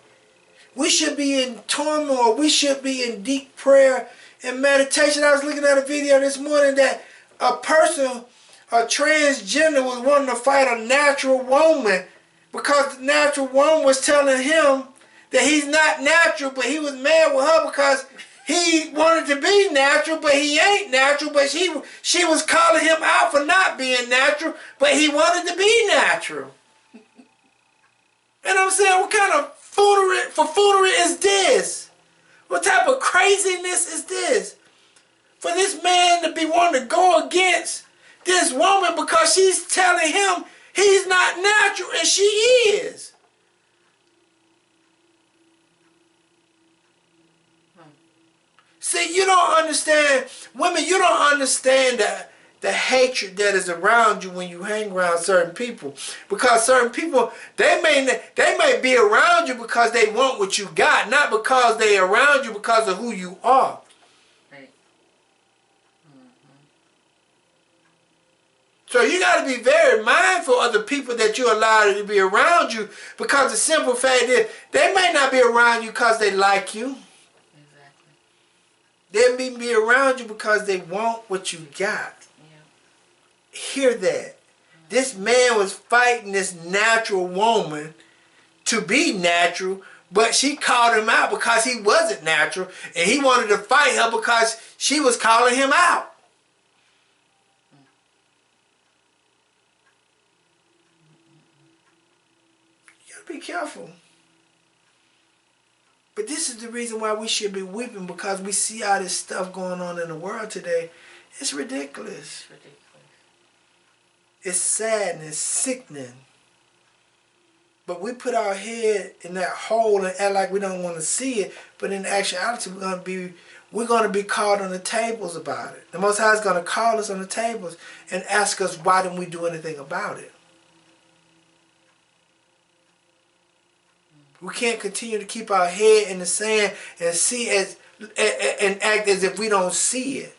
We should be in turmoil. We should be in deep prayer and meditation. I was looking at a video this morning that a person, a transgender, was wanting to fight a natural woman because the natural woman was telling him that he's not natural, but he was mad with her because he wanted to be natural, but he ain't natural. But she was calling him out for not being natural, but he wanted to be natural. And I'm saying, what kind of foolery is this? What type of craziness is this? For this man to be wanting to go against this woman because she's telling him he's not natural and she is. See, you don't understand, women, you don't understand the hatred that is around you when you hang around certain people. Because certain people, they may be around you because they want what you got, not because they are around you because of who you are. Right. So you got to be very mindful of the people that you allow to be around you, because the simple fact is they may not be around you because they like you. Exactly. They may be around you because they want what you got. Yeah. Hear that. This man was fighting this natural woman to be natural, but she called him out because he wasn't natural, and he wanted to fight her because she was calling him out. You gotta be careful. But this is the reason why we should be weeping, because we see all this stuff going on in the world today. It's ridiculous. It's ridiculous. It's sad and it's sickening. But we put our head in that hole and act like we don't want to see it. But in actuality, we're gonna be called on the tables about it. The Most High is gonna call us on the tables and ask us, why didn't we do anything about it? We can't continue to keep our head in the sand and and act as if we don't see it.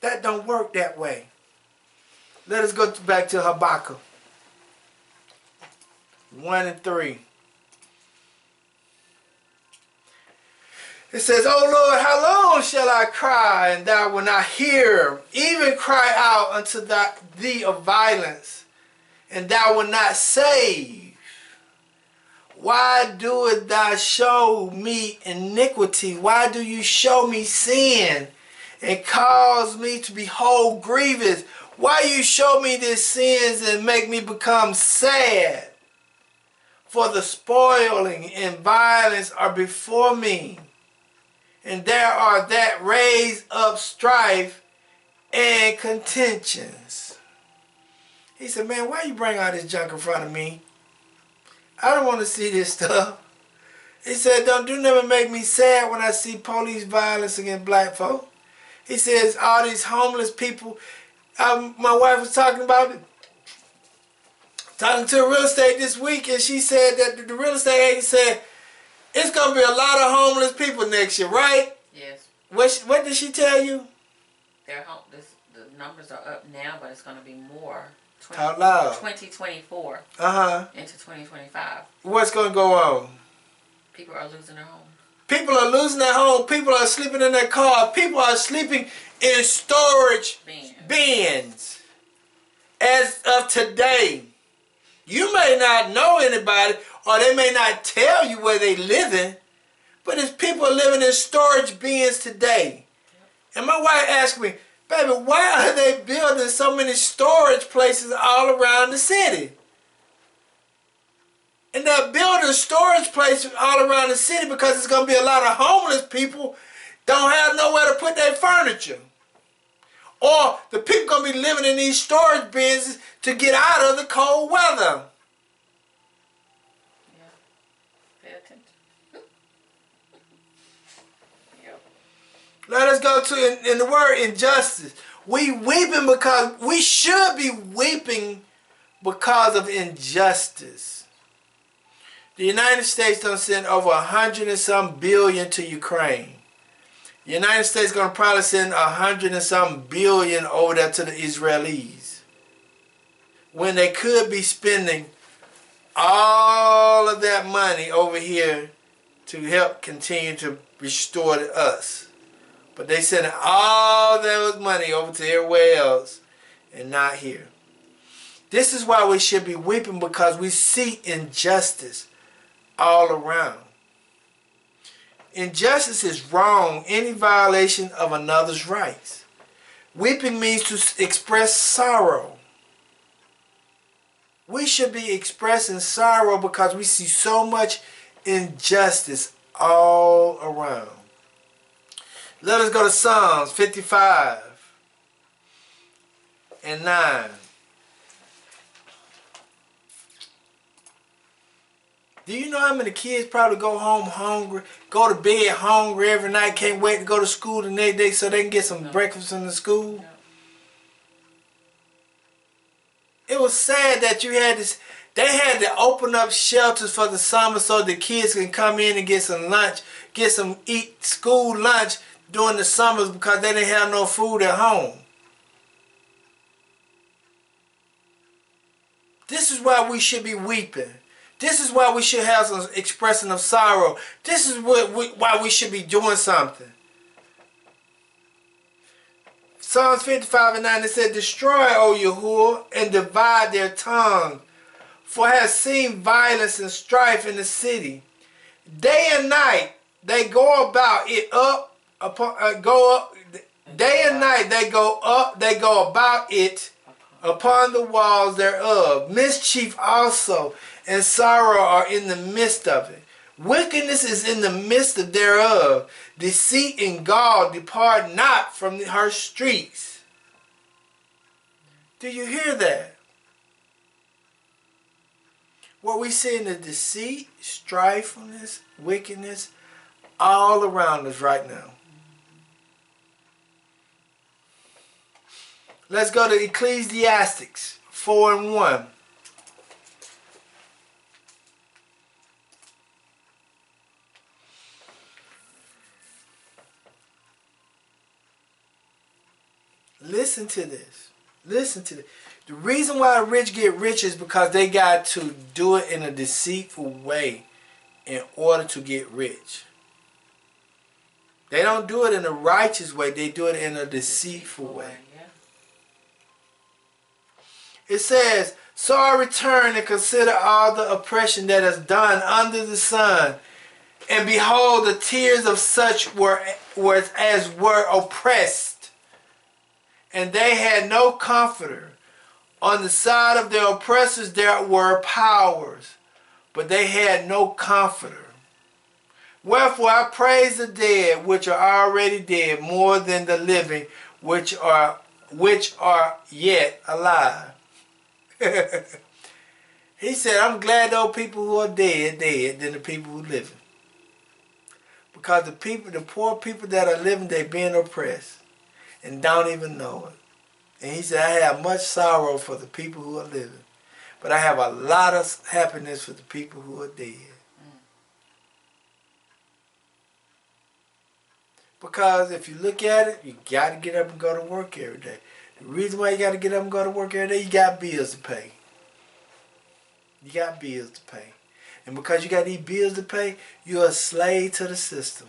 That don't work that way. Let us go back to Habakkuk 1 and 3. It says, O Lord, how long shall I cry, and thou wilt not hear? Even cry out unto thee of violence, and thou wilt not save. Why doest thou show me iniquity? Why do you show me sin, and cause me to behold grievous? Why you show me these sins and make me become sad? For the spoiling and violence are before me, and there are that raise up strife and contentions. He said, man, why you bring all this junk in front of me? I don't want to see this stuff. He said, don't do never make me sad when I see police violence against black folk. He says, all these homeless people. My wife was talking to a real estate this week, and she said that the real estate agent said, it's going to be a lot of homeless people next year, right? Yes. What did she tell you? The numbers are up now, but it's going to be more. Out loud. 2024 into 2025. What's going to go on? People are losing their homes. People are losing their home. People are sleeping in their car. People are sleeping in storage bins. As of today, you may not know anybody, or they may not tell you where they living, but there's people living in storage bins today. And my wife asked me, baby, why are they building so many storage places all around the city? And they're building storage places all around the city because it's going to be a lot of homeless people don't have nowhere to put their furniture. Or the people going to be living in these storage bins to get out of the cold weather. Yeah. Pay attention. Yep. Let us go to, in the word injustice. We should be weeping because of injustice. The United States done send over 100 and some billion to Ukraine. The United States gonna probably send 100 and some billion over there to the Israelis, when they could be spending all of that money over here to help continue to restore to us. But they sending all those money over to everywhere else and not here. This is why we should be weeping, because we see injustice all around. Injustice is wrong, any violation of another's rights. Weeping means to express sorrow. We should be expressing sorrow because we see so much injustice all around. Let us go to Psalms 55 and 9. Do you know how many kids probably go home hungry, go to bed hungry every night, can't wait to go to school the next day so they can get some breakfast in the school? No. It was sad that you had this. They had to open up shelters for the summer so the kids can come in and get some lunch, eat school lunch during the summers because they didn't have no food at home. This is why we should be weeping. This is why we should have some expression of sorrow. This is why we should be doing something. Psalms 55:9, it said, destroy, O Yahuwah, and divide their tongue. For I have seen violence and strife in the city. Day and night they go about it Day and night they go about it upon the walls thereof. Mischief also and sorrow are in the midst of it. Wickedness is in the midst of thereof. Deceit and gall depart not from her streets. Do you hear that? What we see in the deceit, strifefulness, wickedness, all around us right now. Let's go to Ecclesiastes 4:1. Listen to this. Listen to this. The reason why the rich get rich is because they got to do it in a deceitful way in order to get rich. They don't do it in a righteous way. They do it in a deceitful way. It says, so I return and consider all the oppression that is done under the sun. And behold, the tears of such were oppressed. And they had no comforter. On the side of their oppressors there were powers, but they had no comforter. Wherefore I praise the dead which are already dead more than the living which are yet alive. He said, I'm glad those people who are dead than the people who living. Because the poor people that are living, they being oppressed and don't even know it. And he said, I have much sorrow for the people who are living, but I have a lot of happiness for the people who are dead. Because if you look at it, you got to get up and go to work every day. The reason why you got to get up and go to work every day, you got bills to pay. You got bills to pay. And because you got these bills to pay, you're a slave to the system.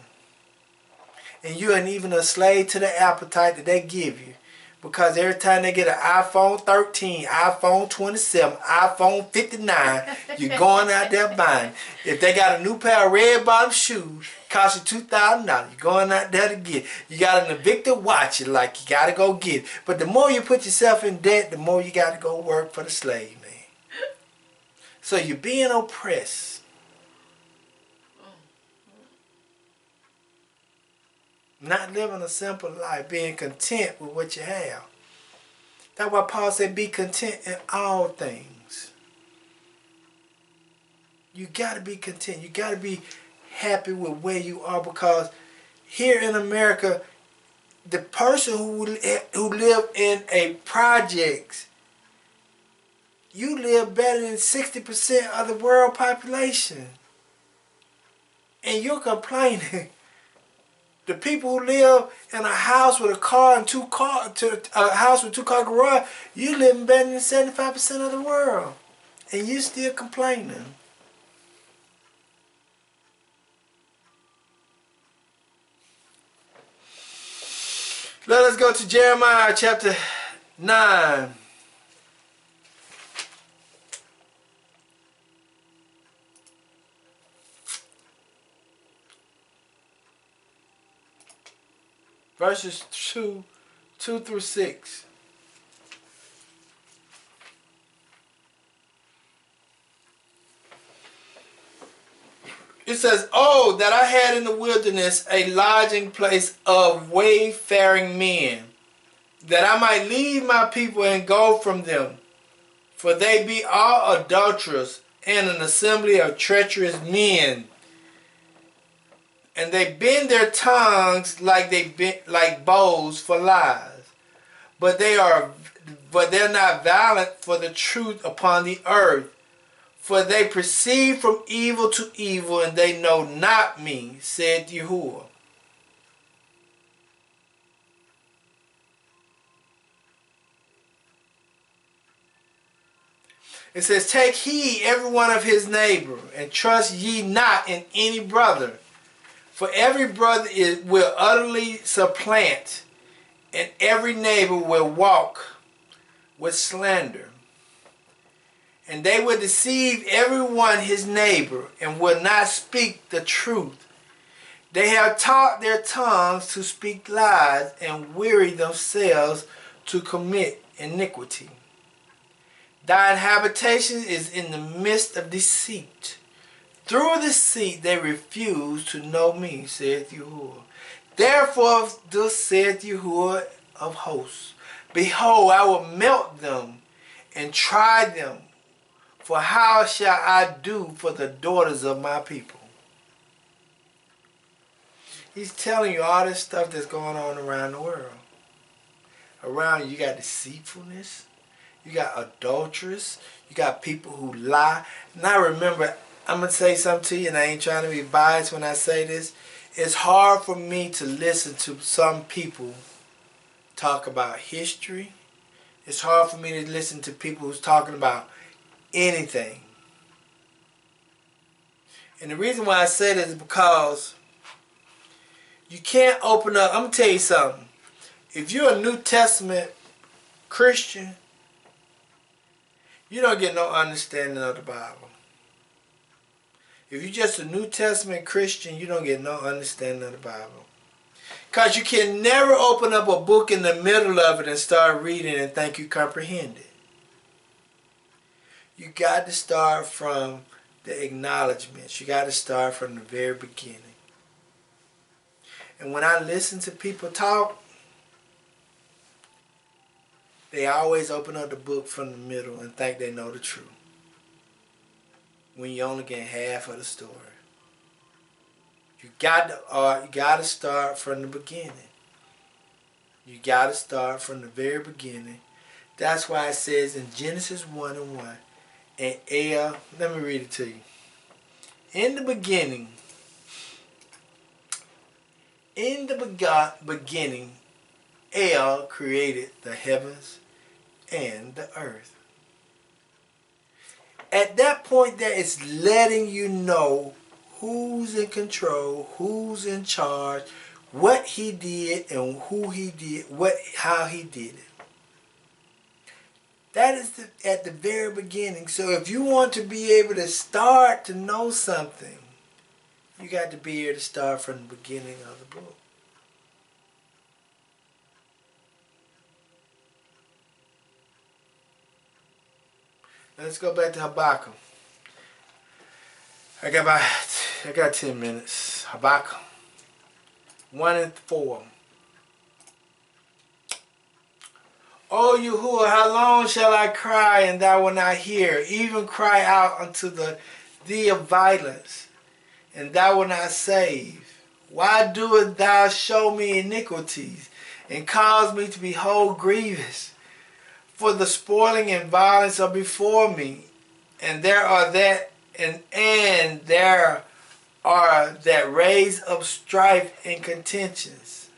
And you ain't even a slave to the appetite that they give you. Because every time they get an iPhone 13, iPhone 27, iPhone 59, you're going out there buying. If they got a new pair of red bottom shoes, cost you $2,000, you're going out there to get it. You got an Invicta watch, you like, you got to go get it. But the more you put yourself in debt, the more you got to go work for the slave man. So you're being oppressed. Not living a simple life, being content with what you have. That's why Paul said, be content in all things. You got to be content. You got to be happy with where you are, because here in America, the person who live in a projects, you live better than 60% of the world population. And you're complaining. The people who live in a house with a car and a house with 2-car garage, you living better than 75% of the world, and you still complaining. Let us go to Jeremiah chapter 9. Verses 2 through 6. It says, oh, that I had in the wilderness a lodging place of wayfaring men, that I might leave my people and go from them. For they be all adulterous, and an assembly of treacherous men. And they bend their tongues like bows for lies. But they're not violent for the truth upon the earth. For they proceed from evil to evil, and they know not me, said Yahuwah. It says, take heed every one of his neighbor, and trust ye not in any brother. For every brother will utterly supplant, and every neighbor will walk with slander. And they will deceive every one his neighbor, and will not speak the truth. They have taught their tongues to speak lies, and weary themselves to commit iniquity. Thine habitation is in the midst of deceit. Through deceit they refuse to know me, saith Yahuwah. Therefore thus saith Yahuwah of hosts, behold, I will melt them and try them. For how shall I do for the daughters of my people? He's telling you all this stuff that's going on around the world. Around you got deceitfulness. You got adulterers. You got people who lie. Now remember, I'm going to say something to you, and I ain't trying to be biased when I say this. It's hard for me to listen to some people talk about history. It's hard for me to listen to people who's talking about anything. And the reason why I say this is because you can't open up. I'm going to tell you something. If you're a New Testament Christian, you don't get no understanding of the Bible. If you're just a New Testament Christian, you don't get no understanding of the Bible. Because you can never open up a book in the middle of it and start reading and think you comprehend it. You got to start from the acknowledgments. You got to start from the very beginning. And when I listen to people talk, they always open up the book from the middle and think they know the truth, when you only get half of the story. You got to start from the beginning. You got to start from the very beginning. That's why it says in Genesis 1:1, and let me read it to you. In the beginning, El created the heavens and the earth. At that point there, it's letting you know who's in control, who's in charge, what he did and who he did, how he did it. That is at the very beginning. So if you want to be able to start to know something, you got to be able to start from the beginning of the book. Let's go back to Habakkuk. I got 10 minutes. Habakkuk 1:4. O Yahuwah, how long shall I cry and thou wilt not hear? Even cry out unto thee of violence, and thou wilt not save. Why doest thou show me iniquities, and cause me to behold grievous? For the spoiling and violence are before me, and there are that raise up strife and contentions.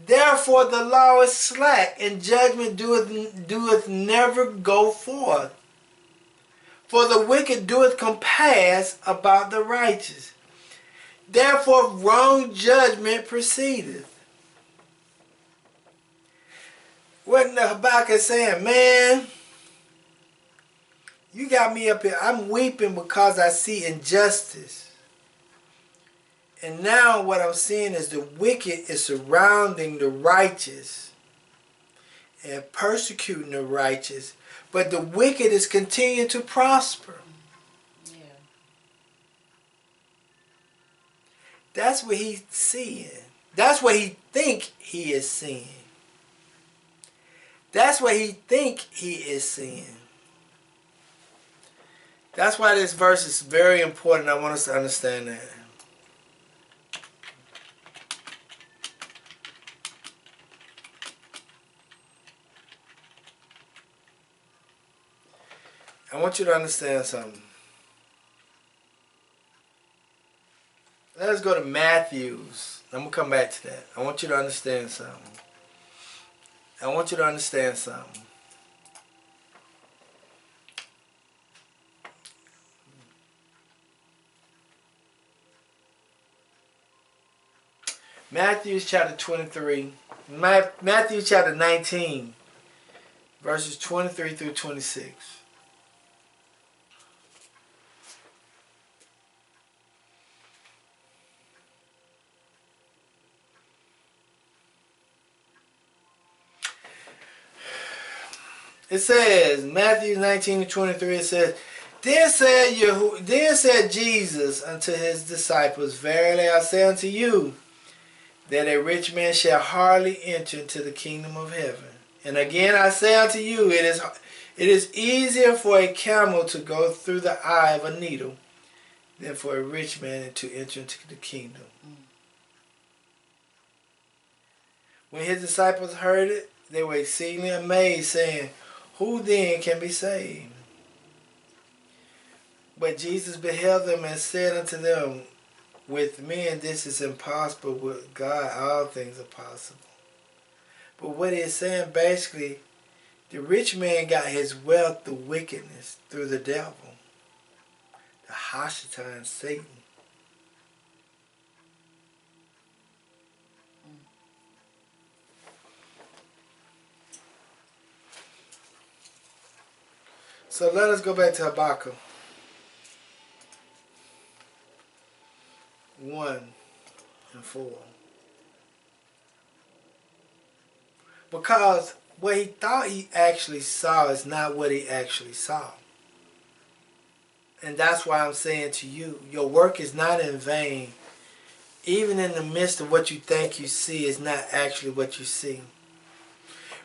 Therefore the law is slack, and judgment doeth never go forth. For the wicked doeth compass about the righteous. Therefore wrong judgment proceedeth. What the Habakkuk is saying, man, you got me up here. I'm weeping because I see injustice. And now what I'm seeing is the wicked is surrounding the righteous and persecuting the righteous. But the wicked is continuing to prosper. Yeah. That's what he's seeing. That's what he think he is seeing. That's what he think he is seeing. That's why this verse is very important. I want us to understand that. I want you to understand something. Let's go to Matthew's. I'm going to come back to that. I want you to understand something. Matthew chapter 23. Matthew chapter 19, verses 23 through 26. It says, Matthew 19 and 23, it says, Then said Jesus unto his disciples, Verily I say unto you, that a rich man shall hardly enter into the kingdom of heaven. And again I say unto you, it is easier for a camel to go through the eye of a needle than for a rich man to enter into the kingdom. When his disciples heard it, they were exceedingly amazed, saying, Who then can be saved? But Jesus beheld them and said unto them, With men this is impossible, with God all things are possible. But what he's saying basically, the rich man got his wealth through wickedness, through the devil, the Hashatan, Satan. So let us go back to Habakkuk 1 and 4. Because what he thought he actually saw is not what he actually saw. And that's why I'm saying to you, your work is not in vain. Even in the midst of what you think you see is not actually what you see.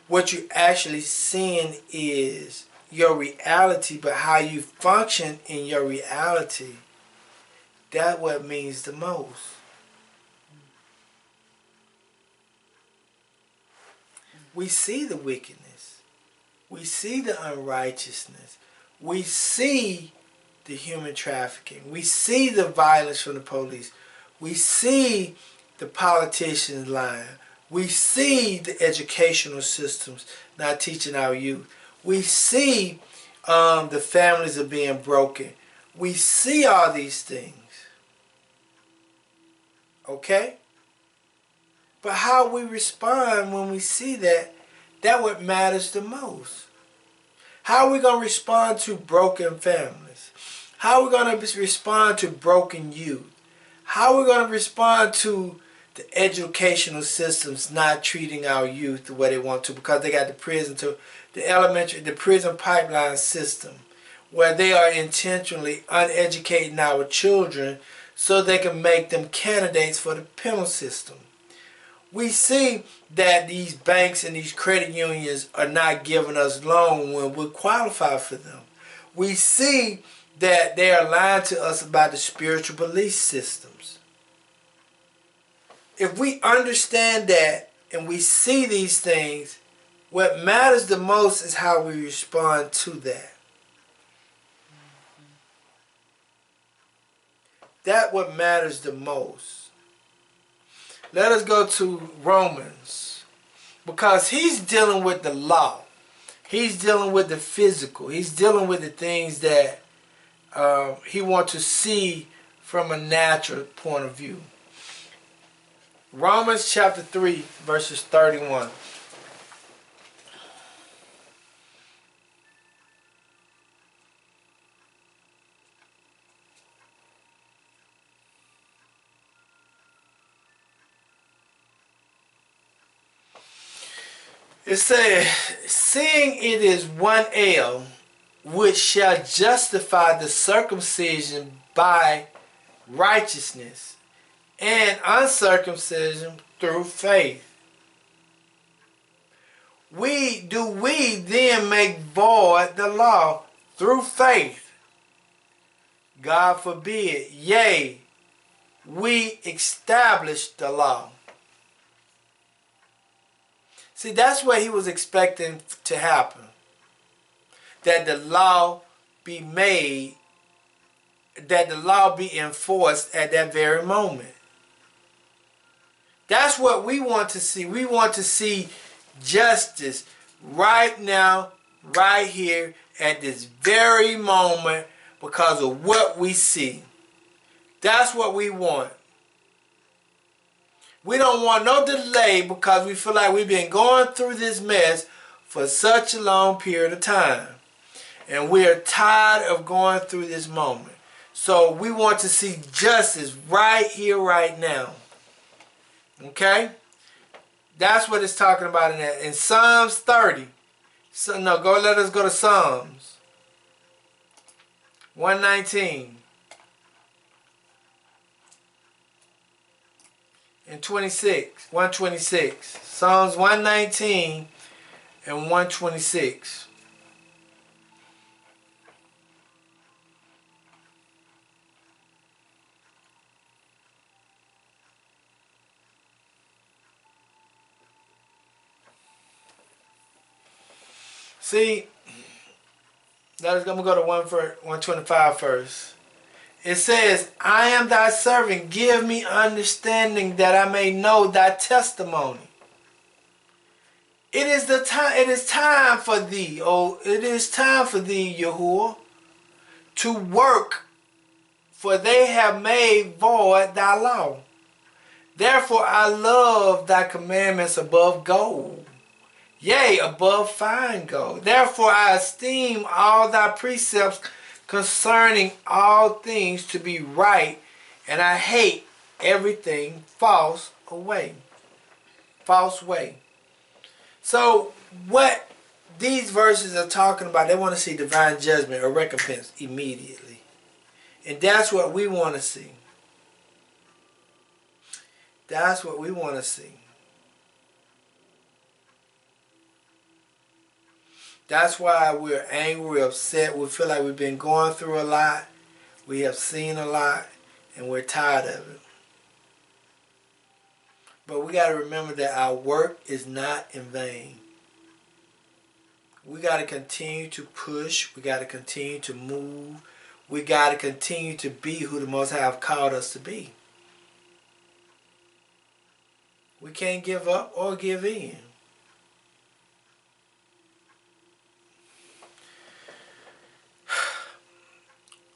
What you're actually seeing is your reality, but how you function in your reality, that's what means the most. We see the wickedness. We see the unrighteousness. We see the human trafficking. We see the violence from the police. We see the politicians lying. We see the educational systems not teaching our youth. We see the families are being broken. We see all these things. Okay? But how we respond when we see that, that's what matters the most. How are we going to respond to broken families? How are we going to respond to broken youth? How are we going to respond to the educational systems not treating our youth the way they want to, because they got the prison pipeline system where they are intentionally uneducating our children so they can make them candidates for the penal system. We see that these banks and these credit unions are not giving us loans when we qualify for them. We see that they are lying to us about the spiritual belief systems. If we understand that and we see these things, what matters the most is how we respond to that. That's what matters the most. Let us go to Romans, because he's dealing with the law. He's dealing with the physical. He's dealing with the things that he wants to see from a natural point of view. Romans chapter 3, verses 31. It says, seeing it is one ale, which shall justify the circumcision by righteousness, and uncircumcision through faith. We then make void the law through faith? God forbid. Yea, we establish the law. See, that's what he was expecting to happen. That the law be made, that the law be enforced at that very moment. That's what we want to see. We want to see justice right now, right here, at this very moment, because of what we see. That's what we want. We don't want no delay because we feel like we've been going through this mess for such a long period of time. And we are tired of going through this moment. So we want to see justice right here, right now. Okay? That's what it's talking about in that. In Psalms 30. So no, let us go to Psalms 119 and 26. 126. Psalms 119 and 126. See, I'm going to go to 125 first. It says, I am thy servant, give me understanding that I may know thy testimony. It is time for thee, Yahuwah, to work, for they have made void thy law. Therefore I love thy commandments above gold, yea, above fine gold. Therefore I esteem all thy precepts concerning all things to be right, and I hate everything false way. So what these verses are talking about, they want to see divine judgment or recompense immediately. And that's what we want to see. That's what we want to see. That's why we're angry, we're upset. We feel like we've been going through a lot. We have seen a lot, and we're tired of it. But we got to remember that our work is not in vain. We got to continue to push. We got to continue to move. We got to continue to be who the Most High have called us to be. We can't give up or give in.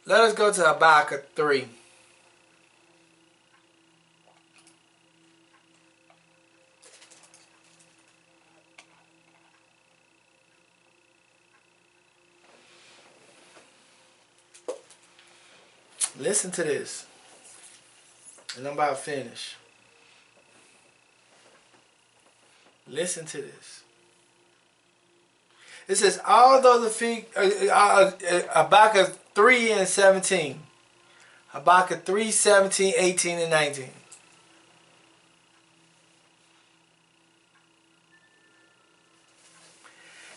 Let us go to Habakkuk 3. Listen to this. And I'm about to finish. Listen to this. It says, although the fig, Habakkuk 3 and 17. Habakkuk 3, 17, 18, and 19.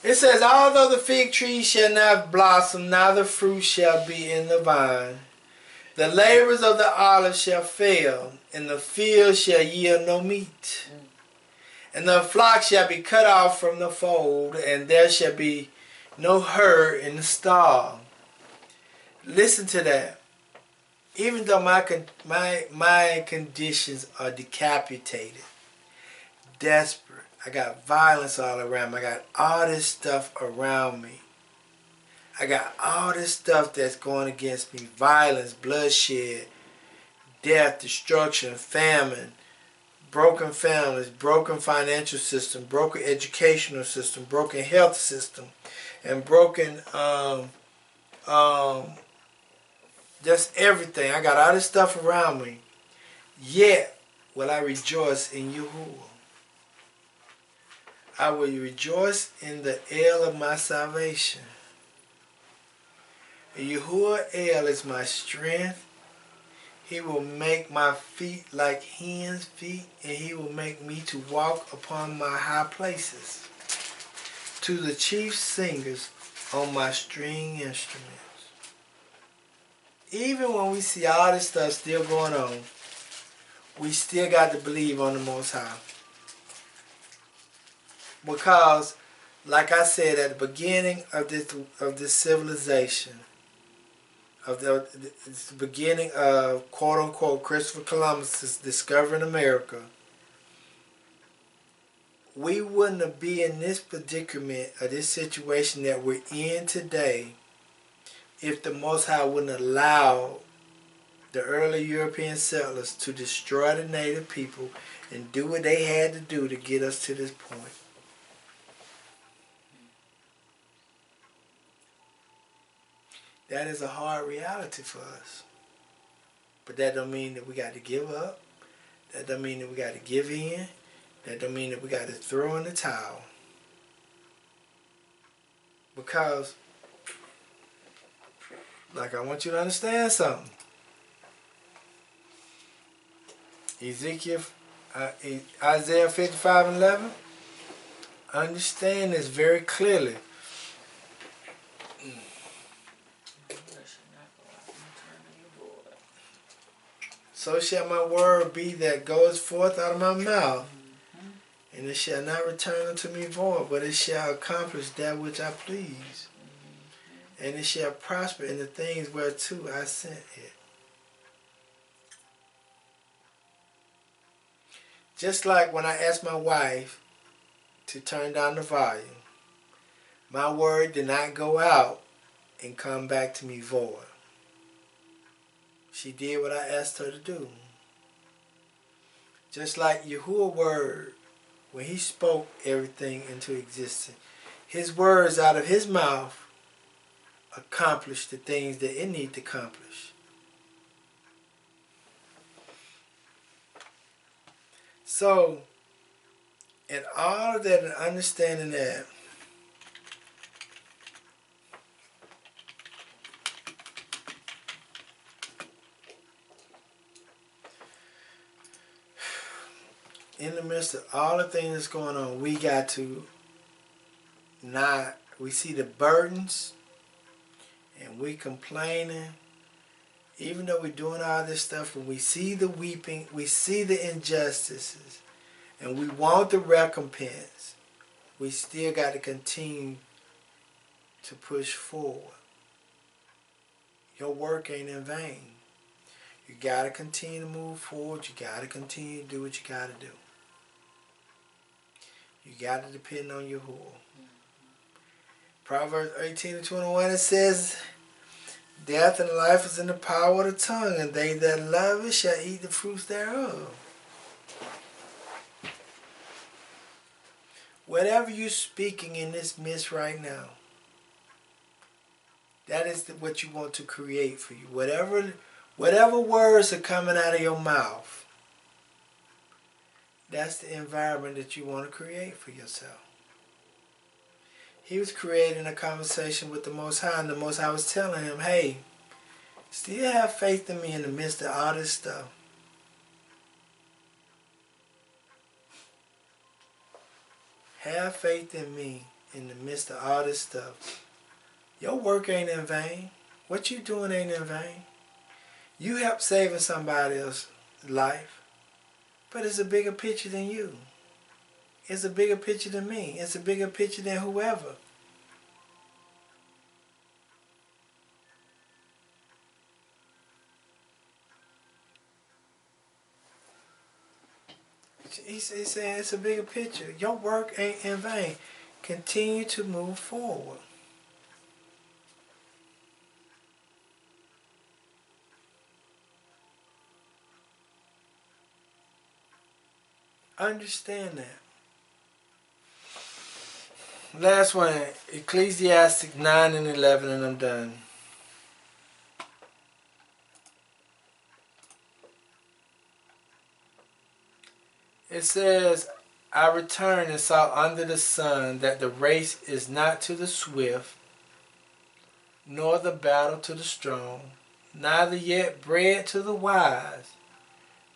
It says, although the fig tree shall not blossom, neither fruit shall be in the vine, the labors of the olive shall fail, and the field shall yield no meat. And the flock shall be cut off from the fold, and there shall be no herd in the stall. Listen to that. Even though my conditions are decapitated, desperate, I got violence all around me, I got all this stuff around me. I got all this stuff that's going against me. Violence, bloodshed, death, destruction, famine, broken families, broken financial system, broken educational system, broken health system, and broken just everything. I got all this stuff around me. Yet will I rejoice in Yahuwah. I will rejoice in the El of my salvation. Yahuwah El is my strength. He will make my feet like hen's feet, and he will make me to walk upon my high places. To the chief singers on my string instruments. Even when we see all this stuff still going on, we still got to believe on the Most High. Because, like I said at the beginning of this civilization, of the beginning of quote-unquote Christopher Columbus discovering America, we wouldn't be in this predicament or this situation that we're in today if the Most High wouldn't allow the early European settlers to destroy the native people and do what they had to do to get us to this point. That is a hard reality for us. But that don't mean that we got to give up. That don't mean that we got to give in. That don't mean that we got to throw in the towel. Because, like, I want you to understand something. Isaiah 55:11. Understand this very clearly. So shall my word be that goes forth out of my mouth, and it shall not return unto me void, but it shall accomplish that which I please, and it shall prosper in the things whereto I sent it. Just like when I asked my wife to turn down the volume, my word did not go out and come back to me void. She did what I asked her to do. Just like Yahuwah's word, when he spoke everything into existence, his words out of his mouth accomplished the things that it needed to accomplish. So, in all of that and understanding that, in the midst of all the things that's going on, we got to we see the burdens and we complaining, even though we're doing all this stuff, and we see the weeping, we see the injustices, and we want the recompense, we still got to continue to push forward. Your work ain't in vain. You got to continue to move forward. You got to continue to do what you got to do. You got to depend on Yahuwah. Proverbs 18:21, it says, death and life is in the power of the tongue, and they that love it shall eat the fruits thereof. Whatever you're speaking in this midst right now, that is what you want to create for you. Whatever words are coming out of your mouth, that's the environment that you want to create for yourself. He was creating a conversation with the Most High, and the Most High was telling him, hey, still have faith in me in the midst of all this stuff. Have faith in me in the midst of all this stuff. Your work ain't in vain. What you doing ain't in vain. You help saving somebody else's life. But it's a bigger picture than you. It's a bigger picture than me. It's a bigger picture than whoever. He's saying it's a bigger picture. Your work ain't in vain. Continue to move forward. Understand that. Last one, Ecclesiastes 9 and 11, and I'm done. It says, I returned and saw under the sun that the race is not to the swift, nor the battle to the strong, neither yet bread to the wise,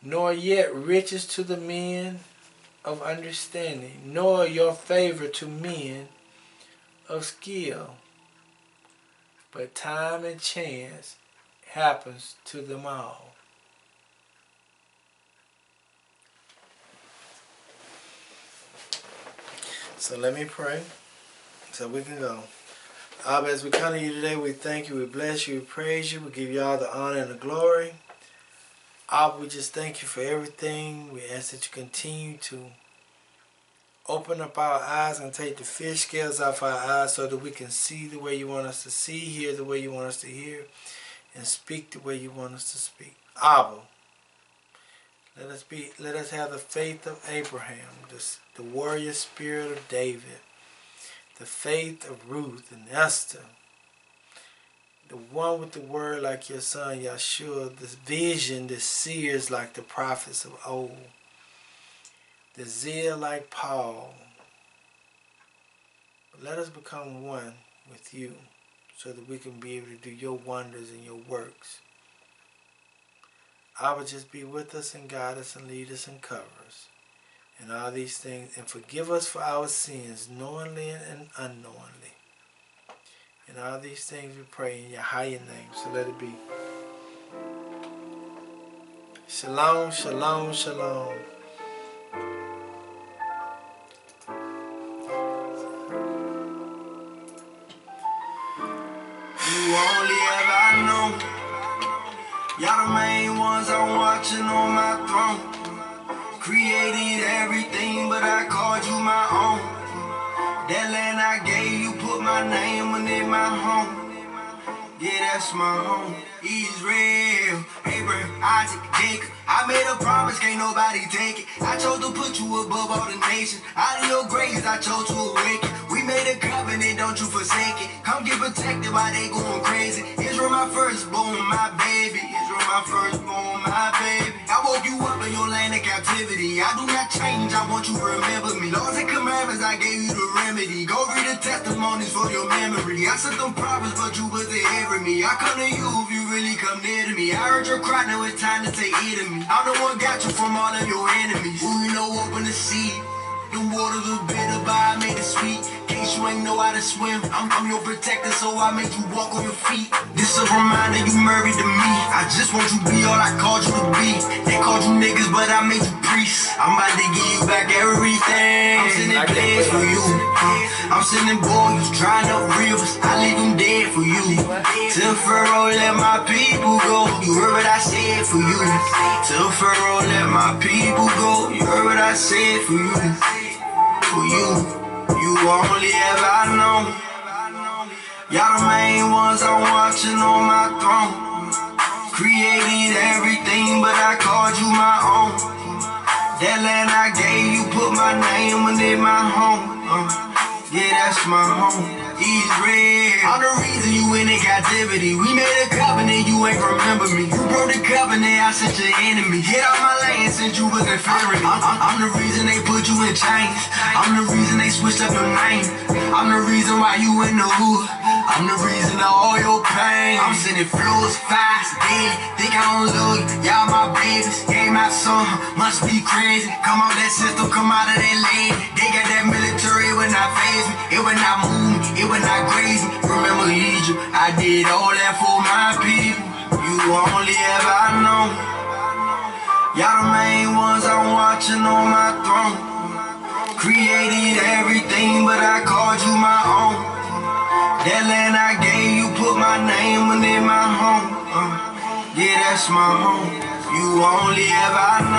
nor yet riches to the men of understanding, nor your favor to men of skill. But time and chance happens to them all. So let me pray so we can go. Abba, as we come to you today, we thank you, we bless you, we praise you, we give you all the honor and the glory. Abba, we just thank you for everything. We ask that you continue to open up our eyes and take the fish scales off our eyes so that we can see the way you want us to see, hear the way you want us to hear, and speak the way you want us to speak. Abba, Let us have the faith of Abraham, the warrior spirit of David, the faith of Ruth and Esther, the one with the word like your son Yeshua, the vision, the seers like the prophets of old, the zeal like Paul. But let us become one with you so that we can be able to do your wonders and your works. I would just be with us and guide us and lead us and cover us. And all these things. And forgive us for our sins, knowingly and unknowingly. And all these things we pray in your higher name. So let it be. Shalom, shalom, shalom. You only ever know. Y'all the main ones I'm watching on my throne. Created everything, but I called you my own. That land I gave you, put my name on it, my home. Yeah, that's my home. Israel, Abraham, Isaac, Jacob. I made a promise, can't nobody take it. I chose to put you above all the nations. Out of your graves, I chose to awaken. We made a covenant, don't you forsake it. Come get protected while they going crazy. Israel, my firstborn, my baby. Israel, my firstborn, my baby. I woke you up in your land of captivity. I do not change, I want you to remember me. Laws and commandments, I gave you the remedy. Go read the testimonies for your memory. I sent them prophets, but you wasn't hearing me. I come to you if you really come near to me. I heard your cry, now it's time to take heed of me. I'm the one got you from all of your enemies. Who you know open the sea. The waters are bitter, but I made it sweet. Case you ain't know how to swim, I'm your protector, so I made you walk on your feet. This a reminder you married to me. I just want you to be all I called you to be. They called you niggas, but I made you priests. I'm about to give you back everything. I'm sending plays for you. I'm sending boys, drying up rivers. I leave them dead for you. Till Pharaoh let my people go. You heard what I said for you. Till Pharaoh let my people go. You heard what I said for you. For you, you only ever know. Y'all the main ones I'm watching on my throne. Created everything, but I called you my own. That land I gave you, put my name on it, my home. Yeah, that's my home. Israel, I'm the reason you in captivity. We made a covenant, you ain't remember me. You broke the covenant, I sent your enemy. Hit out my lane since you wasn't fearing me. I'm the reason they put you in chains. I'm the reason they switched up your name. I'm the reason why you in the hood. I'm the reason of all your pain. I'm sending flows fast, daily. Think I don't love you, y'all my babies. Gave my son, must be crazy. Come out that system, come out of that lane. They got that military, it would not phase me. It would not move me, it would not graze me. Remember Egypt, I did all that for my people. You only ever know. Y'all the main ones I'm watching on my throne. Created everything, but I called you my own. That land I gave you, put my name on it, my home. Yeah, that's my home. You only ever know.